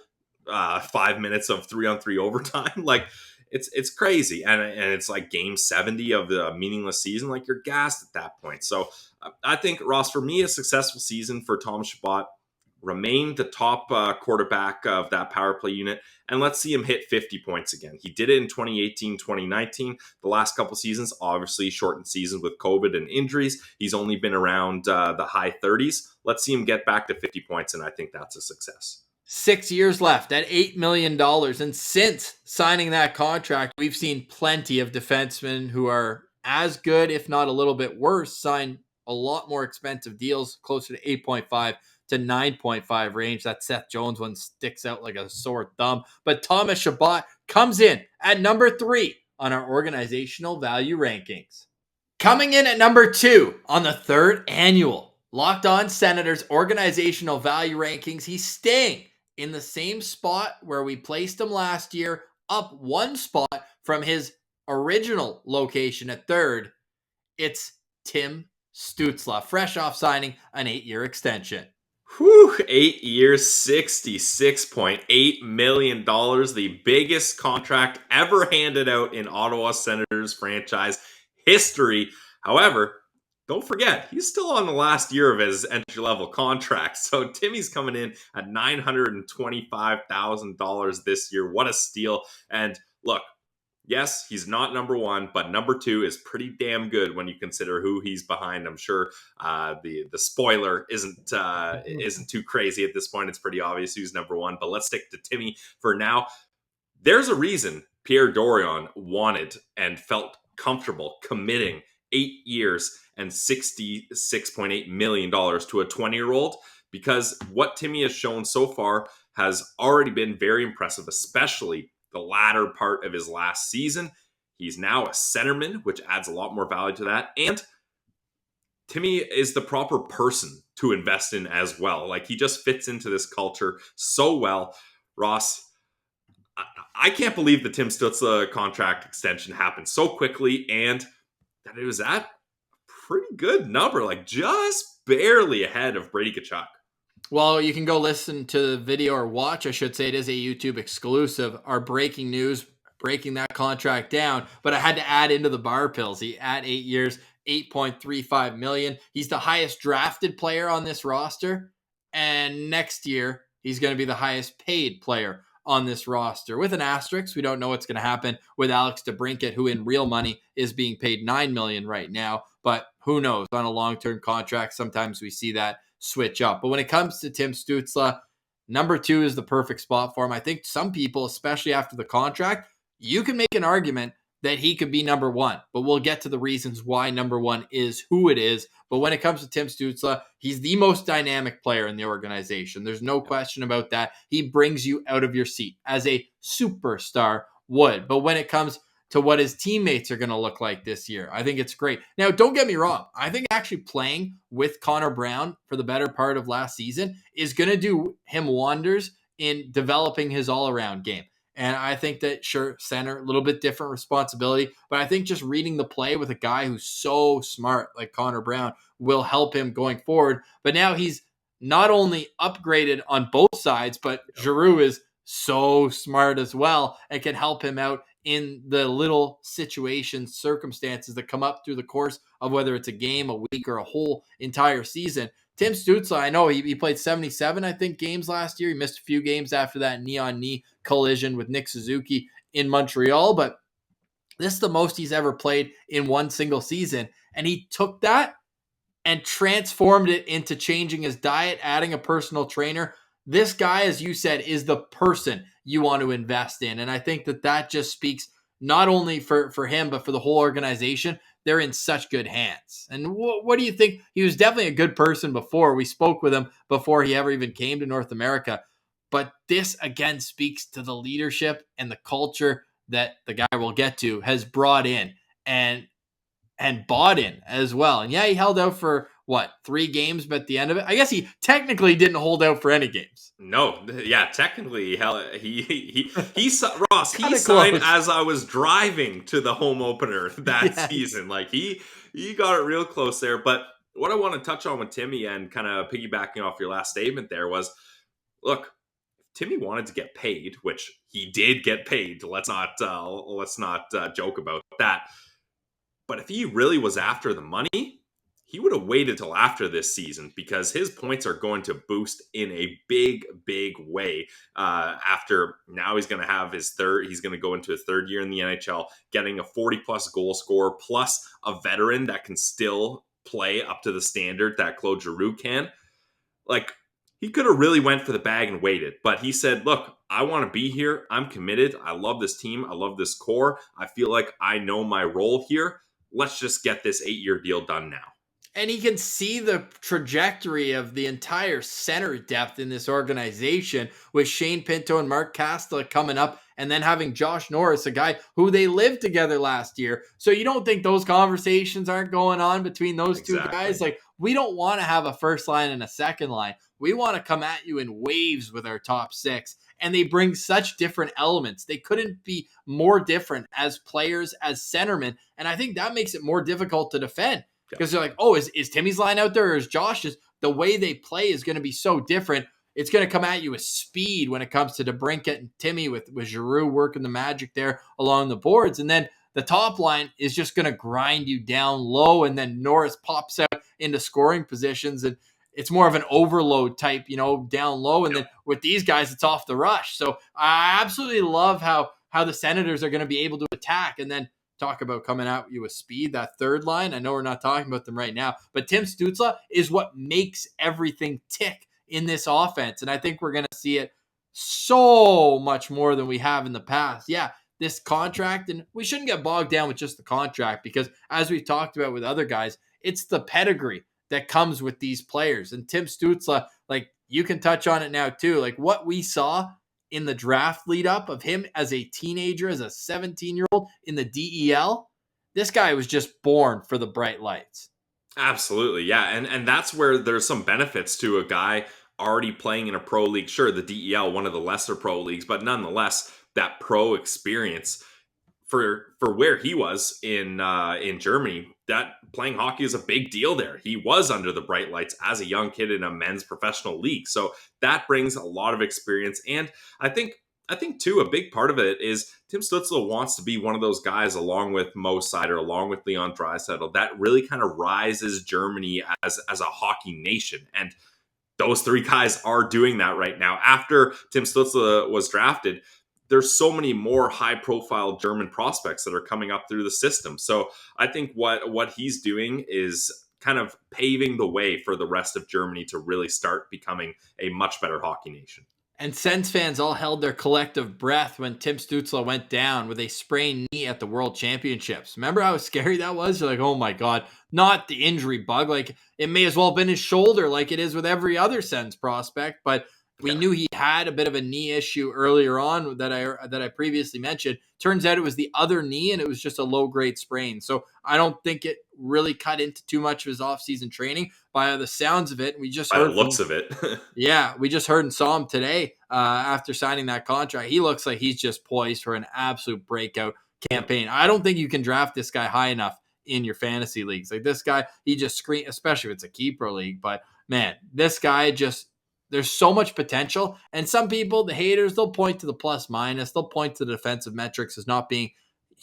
5 minutes of 3-on-3 overtime. Like, it's crazy. And it's like game 70 of the meaningless season. Like, you're gassed at that point. So I think, Ross, for me, a successful season for Thomas Chabot remain the top quarterback of that power play unit, and let's see him hit 50 points again. He did it in 2018, 2019. The last couple seasons, obviously shortened seasons with COVID and injuries. He's only been around the high 30s. Let's see him get back to 50 points, and I think that's a success. 6 years left at $8 million. And since signing that contract, we've seen plenty of defensemen who are as good, if not a little bit worse, sign a lot more expensive deals, closer to 8.5 to 9.5 range. That Seth Jones one sticks out like a sore thumb. But Thomas Chabot comes in at number 3 on our organizational value rankings. Coming in at number 2 on the 3rd annual Locked On Senators organizational value rankings, he's staying in the same spot where we placed him last year, up 1 spot from his original location at 3rd. It's Tim Stützla, fresh off signing an 8-year extension. 8 years, $66.8 million, the biggest contract ever handed out in Ottawa Senators franchise history. However, don't forget, he's still on the last year of his entry-level contract. So Timmy's coming in at $925,000 this year. What a steal. And look, yes, he's not number 1, but number 2 is pretty damn good when you consider who he's behind. I'm sure the spoiler isn't too crazy at this point. It's pretty obvious who's number 1, but let's stick to Timmy for now. There's a reason Pierre Dorion wanted and felt comfortable committing 8 years and $66.8 million to a 20-year-old, because what Timmy has shown so far has already been very impressive, especially the latter part of his last season. He's now a centerman, which adds a lot more value to that. And Timmy is the proper person to invest in as well. Like, he just fits into this culture so well. Ross, I can't believe the Tim Stützle contract extension happened so quickly, and that it was at a pretty good number, like just barely ahead of Brady Tkachuk. Well, you can go listen to the video, or watch, I should say. It is a YouTube exclusive. Our breaking news, breaking that contract down. But I had to add into the bar pills. He at 8 years, $8.35 million. He's the highest drafted player on this roster. And next year, he's going to be the highest paid player on this roster. With an asterisk, we don't know what's going to happen with Alex DeBrincat, who in real money is being paid $9 million right now. But who knows? On a long-term contract, sometimes we see that switch up. But when it comes to Tim Stützle, number 2 is the perfect spot for him. I think some people, especially after the contract, you can make an argument that he could be number 1, but we'll get to the reasons why number 1 is who it is. But when it comes to Tim Stützle, he's the most dynamic player in the organization. There's no question about that. He brings you out of your seat as a superstar would. But when it comes to what his teammates are going to look like this year, I think it's great. Now, don't get me wrong. I think actually playing with Connor Brown for the better part of last season is going to do him wonders in developing his all-around game. And I think that, sure, center, a little bit different responsibility, but I think just reading the play with a guy who's so smart like Connor Brown will help him going forward. But now he's not only upgraded on both sides, but Giroux is so smart as well and can help him out in the little situations, circumstances that come up through the course of whether it's a game, a week, or a whole entire season. Tim Stützle, I know he played 77, I think, games last year. He missed a few games after that knee-on-knee collision with Nick Suzuki in Montreal, but this is the most he's ever played in one single season. And he took that and transformed it into changing his diet, adding a personal trainer. This guy, as you said, is the person you want to invest in. And I think that just speaks not only for him, but for the whole organization. They're in such good hands. And what do you think? He was definitely a good person before. We spoke with him before he ever even came to North America. But this, again, speaks to the leadership and the culture that the guy we'll get to has brought in and bought in as well. And yeah, he held out for, 3 games, but at the end of it, I guess he technically didn't hold out for any games. No, yeah, technically, Ross, he signed as I was driving to the home opener that season. Like, he got it real close there. But what I want to touch on with Timmy, and kind of piggybacking off your last statement there, was, look, Timmy wanted to get paid, which he did get paid. Let's not joke about that. But if he really was after the money, he would have waited till after this season, because his points are going to boost in a big, big way. After now, he's going to have he's going to go into his third year in the NHL, getting a 40-plus goal scorer, plus a veteran that can still play up to the standard that Claude Giroux can. Like, he could have really went for the bag and waited, but he said, look, I want to be here. I'm committed. I love this team. I love this core. I feel like I know my role here. Let's just get this 8-year deal done now. And he can see the trajectory of the entire center depth in this organization with Shane Pinto and Mark Casta coming up, and then having Josh Norris, a guy who they lived together last year. So you don't think those conversations aren't going on between those two guys? Like, we don't want to have a first line and a second line. We want to come at you in waves with our top six. And they bring such different elements. They couldn't be more different as players, as centermen. And I think that makes it more difficult to defend. Because they're like, oh, is Timmy's line out there or is Josh's? The way they play is going to be so different. It's going to come at you with speed when it comes to DeBrincat and Timmy with Giroux working the magic there along the boards. And then the top line is just going to grind you down low. And then Norris pops out into scoring positions. And it's more of an overload type, down low. And then with these guys, it's off the rush. So I absolutely love how the Senators are going to be able to attack. And then talk about coming at you with speed, that third line. I know we're not talking about them right now, but Tim Stützle is what makes everything tick in this offense. And I think we're going to see it so much more than we have in the past. Yeah, this contract, and we shouldn't get bogged down with just the contract, because as we've talked about with other guys, it's the pedigree that comes with these players. And Tim Stützle, like, you can touch on it now too. Like, what we saw in the draft lead up of him as a teenager, as a 17-year-old in the DEL, this guy was just born for the bright lights. Absolutely, yeah. And that's where there's some benefits to a guy already playing in a pro league. Sure, the DEL, one of the lesser pro leagues, but nonetheless, that pro experience for where he was in Germany, that playing hockey is a big deal there. He was under the bright lights as a young kid in a men's professional league. So that brings a lot of experience. And I think too, a big part of it is Tim Stutzla wants to be one of those guys, along with Mo Seider, along with Leon Draisaitl, that really kind of rises Germany as a hockey nation. And those three guys are doing that right now. After Tim Stutzla was drafted, there's so many more high-profile German prospects that are coming up through the system. So I think what he's doing is kind of paving the way for the rest of Germany to really start becoming a much better hockey nation. And Sens fans all held their collective breath when Tim Stützle went down with a sprained knee at the World Championships. Remember how scary that was? You're like, oh my God, not the injury bug. Like, it may as well have been his shoulder, like it is with every other Sens prospect. But we knew he had a bit of a knee issue earlier on that I previously mentioned. Turns out it was the other knee, and it was just a low-grade sprain. So I don't think it really cut into too much of his off-season training. By the sounds of it, we just by heard the looks of it. Yeah, we just heard and saw him today after signing that contract. He looks like he's just poised for an absolute breakout campaign. I don't think you can draft this guy high enough in your fantasy leagues. Like, this guy, he just screams, especially if it's a keeper league. But man, this guy just, there's so much potential. And some people, the haters, they'll point to the plus minus. They'll point to the defensive metrics as not being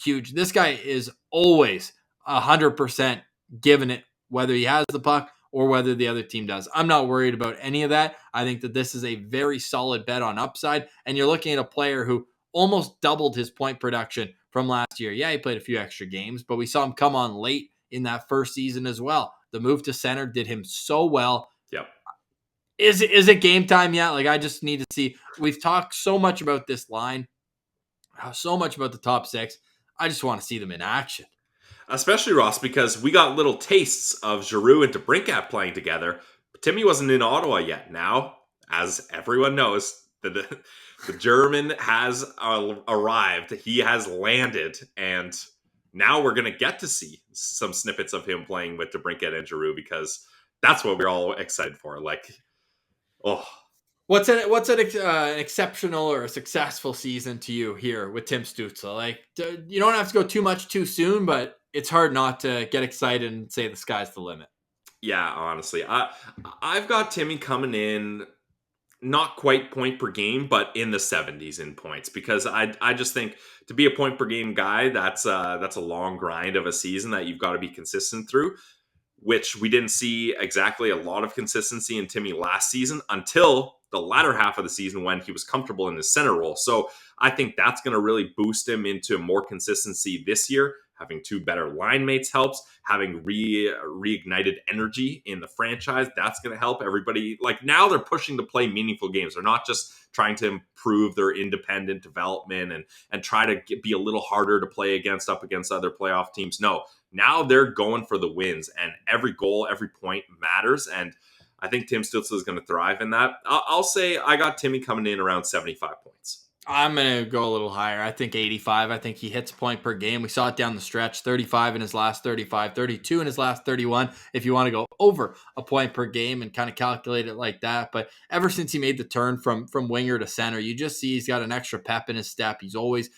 huge. This guy is always 100% giving it, whether he has the puck or whether the other team does. I'm not worried about any of that. I think that this is a very solid bet on upside. And you're looking at a player who almost doubled his point production from last year. Yeah, he played a few extra games, but we saw him come on late in that first season as well. The move to center did him so well. Yep. Is it game time yet? Like, I just need to see. We've talked so much about this line, so much about the top six. I just want to see them in action. Especially, Ross, because we got little tastes of Giroux and DeBrincat playing together. But Timmy wasn't in Ottawa yet. Now, as everyone knows, the German has arrived. He has landed. And now we're going to get to see some snippets of him playing with DeBrincat and Giroux, because that's what we're all excited for. Like, oh. What's an exceptional or a successful season to you here with Tim Stützle? Like, you don't have to go too much too soon, but it's hard not to get excited and say the sky's the limit. Yeah, honestly. I've got Timmy coming in not quite point per game, but in the 70s in points, because I just think to be a point per game guy, that's a long grind of a season that you've got to be consistent through. which we didn't see exactly a lot of consistency in Timmy last season until the latter half of the season when he was comfortable in the center role. So I think that's going to really boost him into more consistency this year. Having two better line mates helps. Having reignited energy in the franchise, that's going to help everybody. Like, now they're pushing to play meaningful games. They're not just trying to improve their independent development and try to be a little harder to play up against other playoff teams. No, now they're going for the wins, and every goal, every point matters. And I think Tim Stützle is going to thrive in that. I'll say I got Timmy coming in around 75 points. I'm going to go a little higher. I think 85. I think he hits a point per game. We saw it down the stretch, 35 in his last 35, 32 in his last 31, if you want to go over a point per game and kind of calculate it like that. But ever since he made the turn from winger to center, you just see he's got an extra pep in his step. He's always,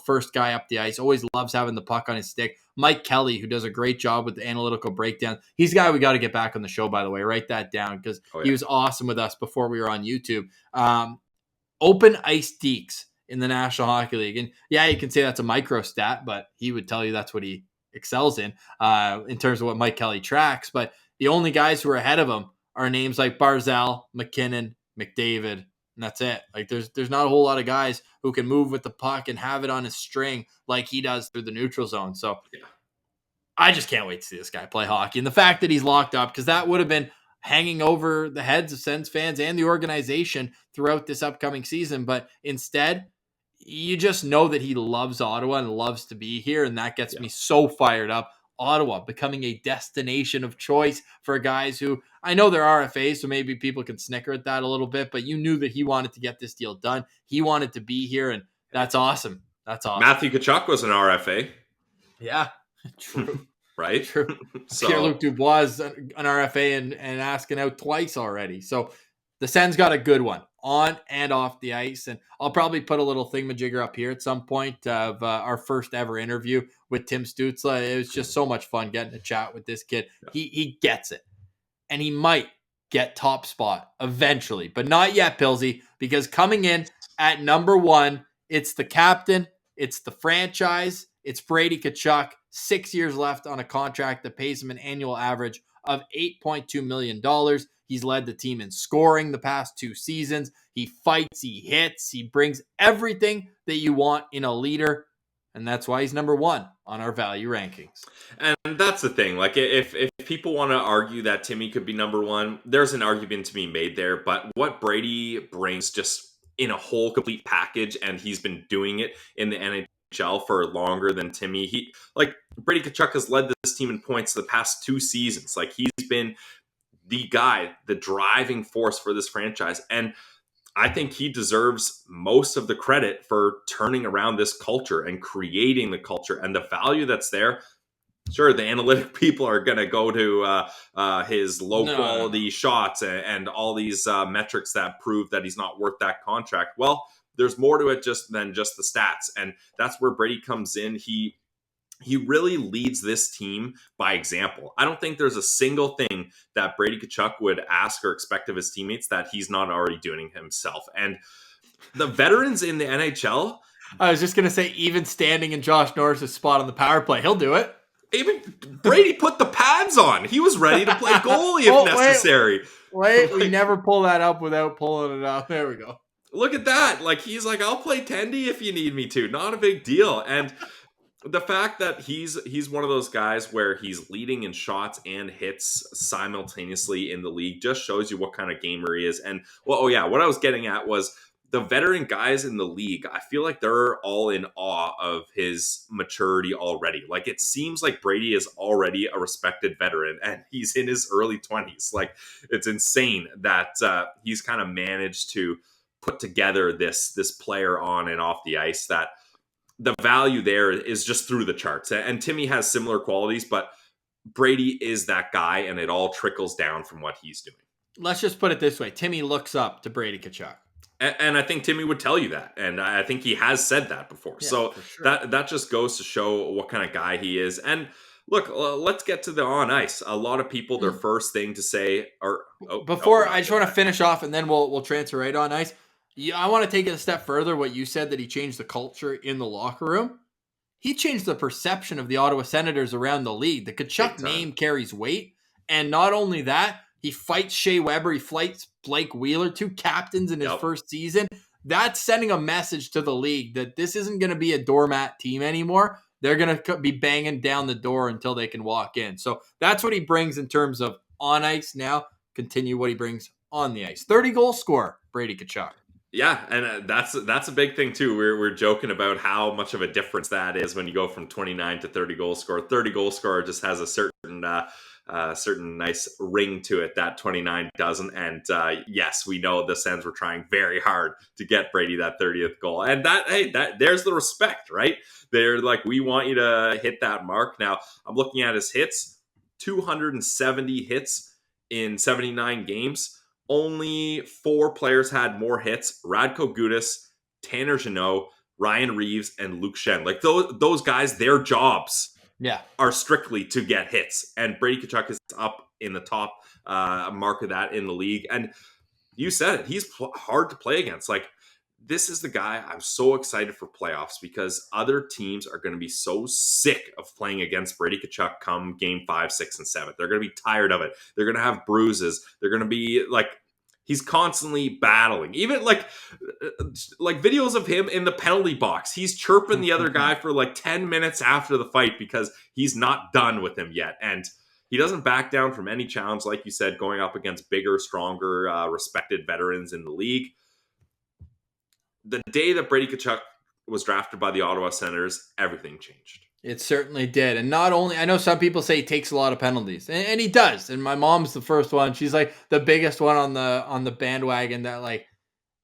first guy up the ice, always loves having the puck on his stick. Mike Kelly, who does a great job with the analytical breakdown. He's a guy we got to get back on the show, by the way. Write that down because he was awesome with us before we were on YouTube. Open ice deeks in the National Hockey League. And yeah, you can say that's a micro stat, but he would tell you that's what he excels in terms of what Mike Kelly tracks. But the only guys who are ahead of him are names like Barzal, McKinnon, McDavid, and that's it. Like there's not a whole lot of guys who can move with the puck and have it on his string like he does through the neutral zone. So I just can't wait to see this guy play hockey. And the fact that he's locked up, because that would have been hanging over the heads of Sens fans and the organization throughout this upcoming season. But instead, you just know that he loves Ottawa and loves to be here. And that gets me so fired up. Ottawa becoming a destination of choice for guys who, I know they're RFAs, so maybe people can snicker at that a little bit, but you knew that he wanted to get this deal done. He wanted to be here, and that's awesome. That's awesome. Matthew Tkachuk was an RFA. Yeah, true. Right? True. Pierre-Luc Dubois is an RFA and asking out twice already. So the Sens got a good one on and off the ice. And I'll probably put a little thingamajigger up here at some point of our first ever interview with Tim Stützle. It was just so much fun getting to chat with this kid. He gets it. And he might get top spot eventually, but not yet, Pilsy, because coming in at number 1, it's the captain, it's the franchise, it's Brady Tkachuk, 6 years left on a contract that pays him an annual average of $8.2 million. He's led the team in scoring the past 2 seasons. He fights, he hits, he brings everything that you want in a leader. And that's why he's number 1 on our value rankings. And that's the thing. Like, if people want to argue that Timmy could be number 1, there's an argument to be made there. But what Brady brings just in a whole complete package, and he's been doing it in the NHL for longer than Timmy. Brady Tkachuk has led this team in points the past 2 seasons. Like, he's been the guy, the driving force for this franchise. And I think he deserves most of the credit for turning around this culture and creating the culture and the value that's there. Sure, the analytic people are going to go to his low-quality shots and all these metrics that prove that he's not worth that contract. Well, there's more to it than just the stats, and that's where Brady comes in. He really leads this team by example. I don't think there's a single thing that Brady Tkachuk would ask or expect of his teammates that he's not already doing himself. And the veterans in the NHL... I was just going to say, even standing in Josh Norris' spot on the power play, he'll do it. Even Brady put the pads on. He was ready to play goalie if necessary. Wait, we never pull that up without pulling it out. There we go. Look at that. Like, he's like, I'll play Tendy if you need me to. Not a big deal. And the fact that he's one of those guys where he's leading in shots and hits simultaneously in the league just shows you what kind of gamer he is. And, what I was getting at was the veteran guys in the league, I feel like they're all in awe of his maturity already. Like, it seems like Brady is already a respected veteran and he's in his early 20s. Like, it's insane that he's kind of managed to put together this player on and off the ice that the value there is just through the charts. And Timmy has similar qualities, but Brady is that guy, and it all trickles down from what he's doing. Let's just put it this way. Timmy looks up to Brady Tkachuk. And I think Timmy would tell you that. And I think he has said that before. Yeah, so sure. that just goes to show what kind of guy he is. And look, let's get to the on ice. A lot of people, their first thing to say are... I just want to finish off, and then we'll transfer right on ice. Yeah, I want to take it a step further. What you said, that he changed the culture in the locker room. He changed the perception of the Ottawa Senators around the league. The Tkachuk name carries weight. And not only that, he fights Shea Weber. He fights Blake Wheeler, 2 captains in his first season. That's sending a message to the league that this isn't going to be a doormat team anymore. They're going to be banging down the door until they can walk in. So that's what he brings in terms of on ice. Now, continue what he brings on the ice. 30-goal scorer, Brady Tkachuk. Yeah, and that's a big thing too. We're joking about how much of a difference that is when you go from 29 to 30 goal scorer. 30 goal scorer just has a certain nice ring to it that 29 doesn't. And yes, we know the Sens were trying very hard to get Brady that 30th goal, and that there's the respect, right? They're like, we want you to hit that mark. Now I'm looking at his hits, 270 hits in 79 games. Only 4 players had more hits: Radko Gudas, Tanner Jeannot, Ryan Reeves, and Luke Shen. Like those guys, their jobs are strictly to get hits. And Brady Tkachuk is up in the top mark of that in the league. And you said it, he's hard to play against. Like, this is the guy I'm so excited for playoffs, because other teams are going to be so sick of playing against Brady Tkachuk come game 5, 6, and 7. They're going to be tired of it. They're going to have bruises. They're going to be like, he's constantly battling. Even like videos of him in the penalty box. He's chirping the other guy for like 10 minutes after the fight because he's not done with him yet. And he doesn't back down from any challenge, like you said, going up against bigger, stronger, respected veterans in the league. The day that Brady Tkachuk was drafted by the Ottawa Senators, everything changed. It certainly did. And not only, I know some people say he takes a lot of penalties, and he does. And my mom's the first one. She's like the biggest one on the bandwagon that, like,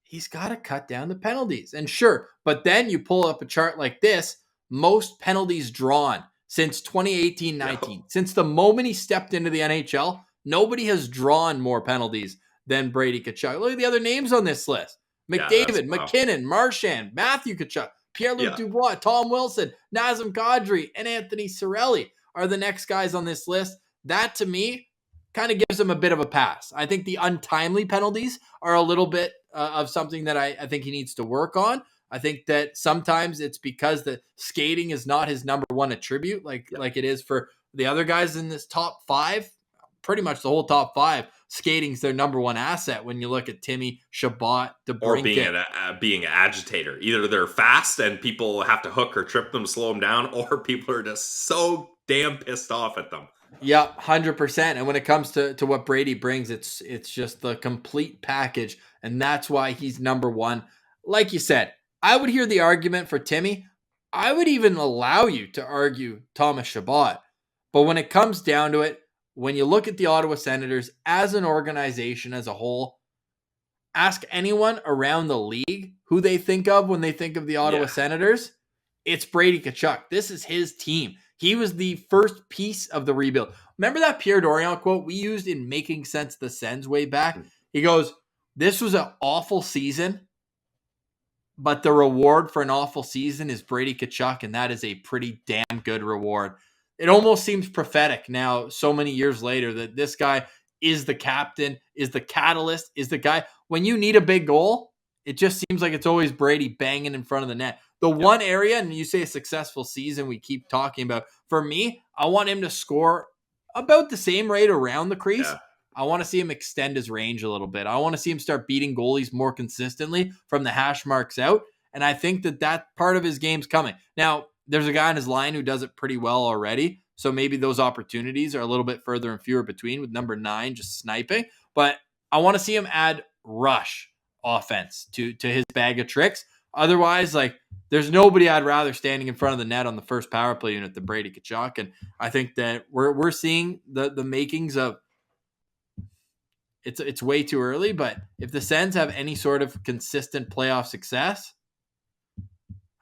he's got to cut down the penalties. And sure, but then you pull up a chart like this, most penalties drawn since 2018-19. Since the moment he stepped into the NHL, nobody has drawn more penalties than Brady Tkachuk. Look at the other names on this list. McDavid, McKinnon, Marchand, Matthew Tkachuk, Pierre-Luc Dubois, Tom Wilson, Nazem Kadri, and Anthony Cirelli are the next guys on this list. That, to me, kind of gives him a bit of a pass. I think the untimely penalties are a little bit of something that I think he needs to work on. I think that sometimes it's because the skating is not his number one attribute, like it is for the other guys in this top 5. Pretty much the whole top 5, skating's their number one asset when you look at Timmy, Chabot, DeBrincat. Or being an agitator. Either they're fast and people have to hook or trip them to slow them down, or people are just so damn pissed off at them. Yeah, 100%. And when it comes to what Brady brings, it's just the complete package, and that's why he's number one. Like you said, I would hear the argument for Timmy. I would even allow you to argue Thomas Chabot. But when it comes down to it, when you look at the Ottawa Senators as an organization as a whole, ask anyone around the league who they think of when they think of the Ottawa Senators. It's Brady Tkachuk. This is his team. He was the first piece of the rebuild. Remember that Pierre Dorion quote we used in Making Sense the Sens way back? He goes, this was an awful season, but the reward for an awful season is Brady Tkachuk, and that is a pretty damn good reward. It almost seems prophetic now, so many years later, that this guy is the captain, is the catalyst, is the guy. When you need a big goal, it just seems like it's always Brady banging in front of the net. The one area, and you say a successful season we keep talking about, for me, I want him to score about the same rate around the crease. Yeah. I want to see him extend his range a little bit. I want to see him start beating goalies more consistently from the hash marks out. And I think that part of his game's coming. Now, there's a guy on his line who does it pretty well already. So maybe those opportunities are a little bit further and fewer between, with number 9 just sniping. But I want to see him add rush offense to his bag of tricks. Otherwise, like, there's nobody I'd rather standing in front of the net on the first power play unit than Brady Tkachuk. And I think that we're seeing the makings of it's way too early, but if the Sens have any sort of consistent playoff success,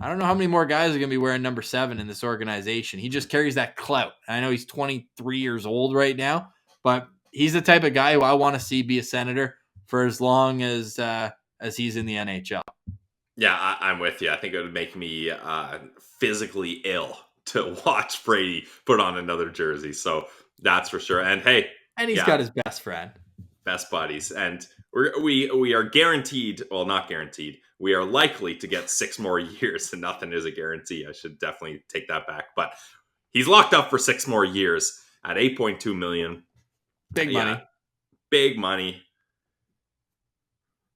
I don't know how many more guys are going to be wearing number 7 in this organization. He just carries that clout. I know he's 23 years old right now, but he's the type of guy who I want to see be a Senator for as long as he's in the NHL. Yeah, I'm with you. I think it would make me physically ill to watch Brady put on another jersey. So that's for sure. And hey, he's got his best friend, best buddies, and we are guaranteed. Well, not guaranteed. We are likely to get 6 more years, and nothing is a guarantee. I should definitely take that back. But he's locked up for 6 more years at $8.2 million. Big money. Big money.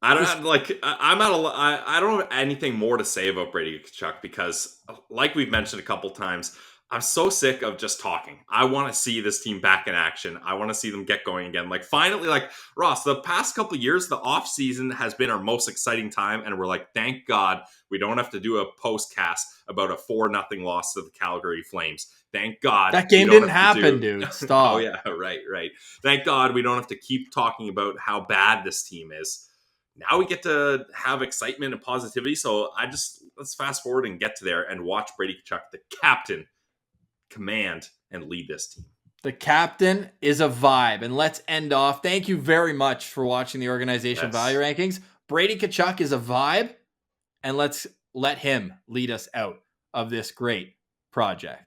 I don't have, like, I'm at a, I don't have anything more to say about Brady Tkachuk because, like we've mentioned a couple times, I'm so sick of just talking. I want to see this team back in action. I want to see them get going again. Like, finally, like, Ross, the past couple years, the off season has been our most exciting time, and we're like, thank God we don't have to do a postcast about a 4-0 loss to the Calgary Flames. Thank God That game didn't happen, dude. Stop. Oh yeah, right. Thank God we don't have to keep talking about how bad this team is. Now we get to have excitement and positivity. So let's fast forward and get to there and watch Brady Tkachuk, the captain, command and lead this team. The captain is a vibe. And let's end off. Thank you very much for watching the organizational value rankings. Brady Tkachuk is a vibe. And let's let him lead us out of this great project.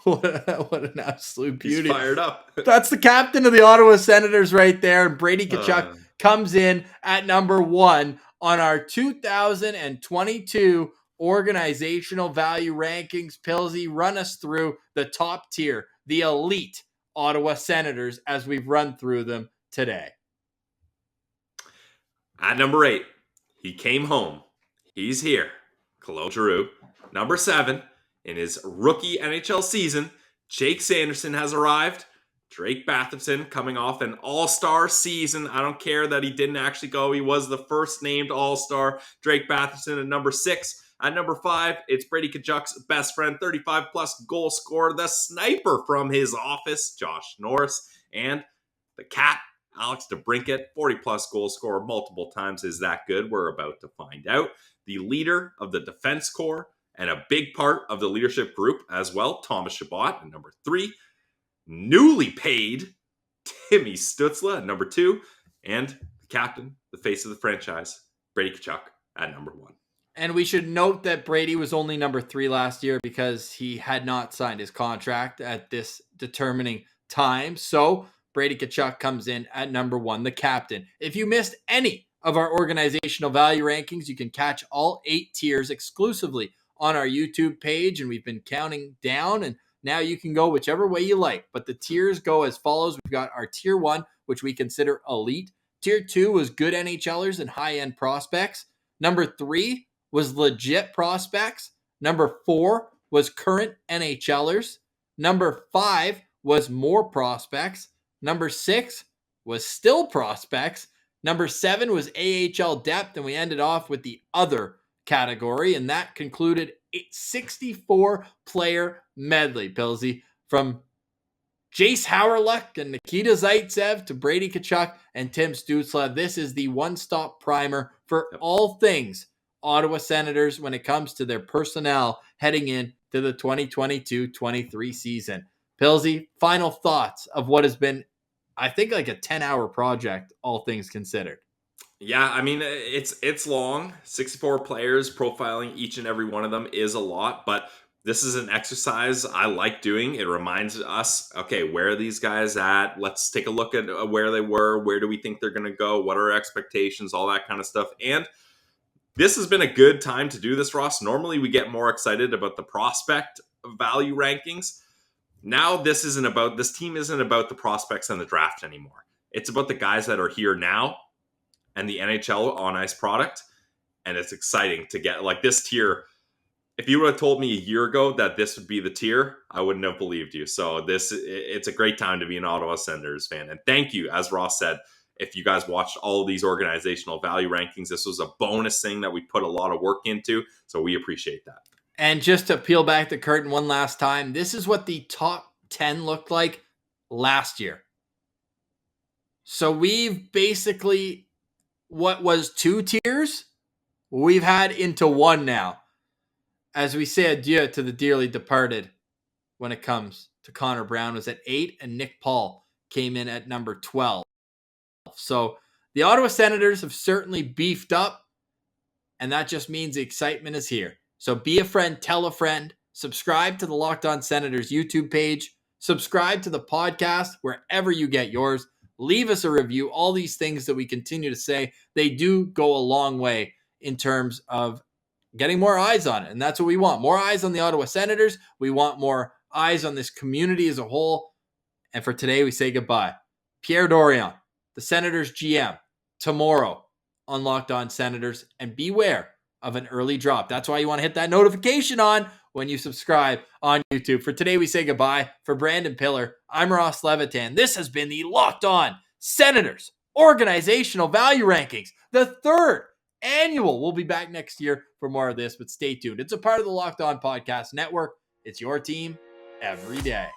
What an absolute beauty. He's fired up. That's the captain of the Ottawa Senators right there. And Brady Tkachuk comes in at number 1 on our 2022 organizational value rankings. Pilsy, run us through the top tier, the elite Ottawa Senators as we've run through them today. At number 8, he came home. He's here. Claude Giroux. Number 7, in his rookie NHL season, Jake Sanderson has arrived. Drake Batherson coming off an all-star season. I don't care that he didn't actually go. He was the first named all-star. Drake Batherson at number 6. At number 5, it's Brady Tkachuk's best friend, 35-plus goal scorer, the sniper from his office, Josh Norris. And the cat, Alex DeBrincat, 40-plus goal scorer multiple times. Is that good? We're about to find out. The leader of the defense corps and a big part of the leadership group as well, Thomas Shabbat at number 3. Newly paid Timmy Stutzla at number 2. And the captain, the face of the franchise, Brady Tkachuk at number 1. And we should note that Brady was only number 3 last year because he had not signed his contract at this determining time. So Brady Tkachuk comes in at number 1, the captain. If you missed any of our organizational value rankings, you can catch all 8 tiers exclusively on our YouTube page. And we've been counting down, and now you can go whichever way you like. But the tiers go as follows. We've got our tier 1, which we consider elite. Tier 2 was good NHLers and high-end prospects. Number 3 was legit prospects. Number 4 was current NHLers. Number 5 was more prospects. Number 6 was still prospects. Number 7 was AHL depth, and we ended off with the other category, and that concluded a 64-player medley, Pilsy, from Jace Howerluck and Nikita Zaitsev to Brady Tkachuk and Tim Stützle. This is the one-stop primer for all things Ottawa Senators when it comes to their personnel heading in to the 2022-23 season. Pilsy, final thoughts of what has been, I think, like a 10-hour project, all things considered. Yeah, I mean, it's long. 64 players, profiling each and every one of them is a lot, but this is an exercise I like doing. It reminds us, okay, where are these guys at? Let's take a look at where they were. Where do we think they're going to go? What are our expectations? All that kind of stuff. And this has been a good time to do this, Ross. Normally, we get more excited about the prospect value rankings. Now, this team isn't about the prospects and the draft anymore. It's about the guys that are here now and the NHL on ice product. And it's exciting to get like this tier. If you would have told me a year ago that this would be the tier, I wouldn't have believed you. So it's a great time to be an Ottawa Senators fan. And thank you, as Ross said, if you guys watched all of these organizational value rankings, this was a bonus thing that we put a lot of work into. So we appreciate that. And just to peel back the curtain one last time, this is what the top 10 looked like last year. So we've basically, what was 2 tiers, we've had into 1 now. As we say adieu to the dearly departed when it comes to Connor Brown was at 8 and Nick Paul came in at number 12. So the Ottawa Senators have certainly beefed up, and that just means the excitement is here. So be a friend, tell a friend, subscribe to the Locked On Senators YouTube page, Subscribe to the podcast wherever you get yours. Leave us a review. All these things that we continue to say, they do go a long way in terms of getting more eyes on it. And that's what we want. More eyes on the Ottawa Senators. We want more eyes on this community as a whole. And for today, we say goodbye. Pierre Dorion, the Senators GM, tomorrow on Locked On Senators. And beware of an early drop. That's why you want to hit that notification on when you subscribe on YouTube. For today, we say goodbye. For Brandon Piller, I'm Ross Levitan. This has been the Locked On Senators Organizational Value Rankings, the third annual. We'll be back next year for more of this, but stay tuned. It's a part of the Locked On Podcast Network. It's your team every day.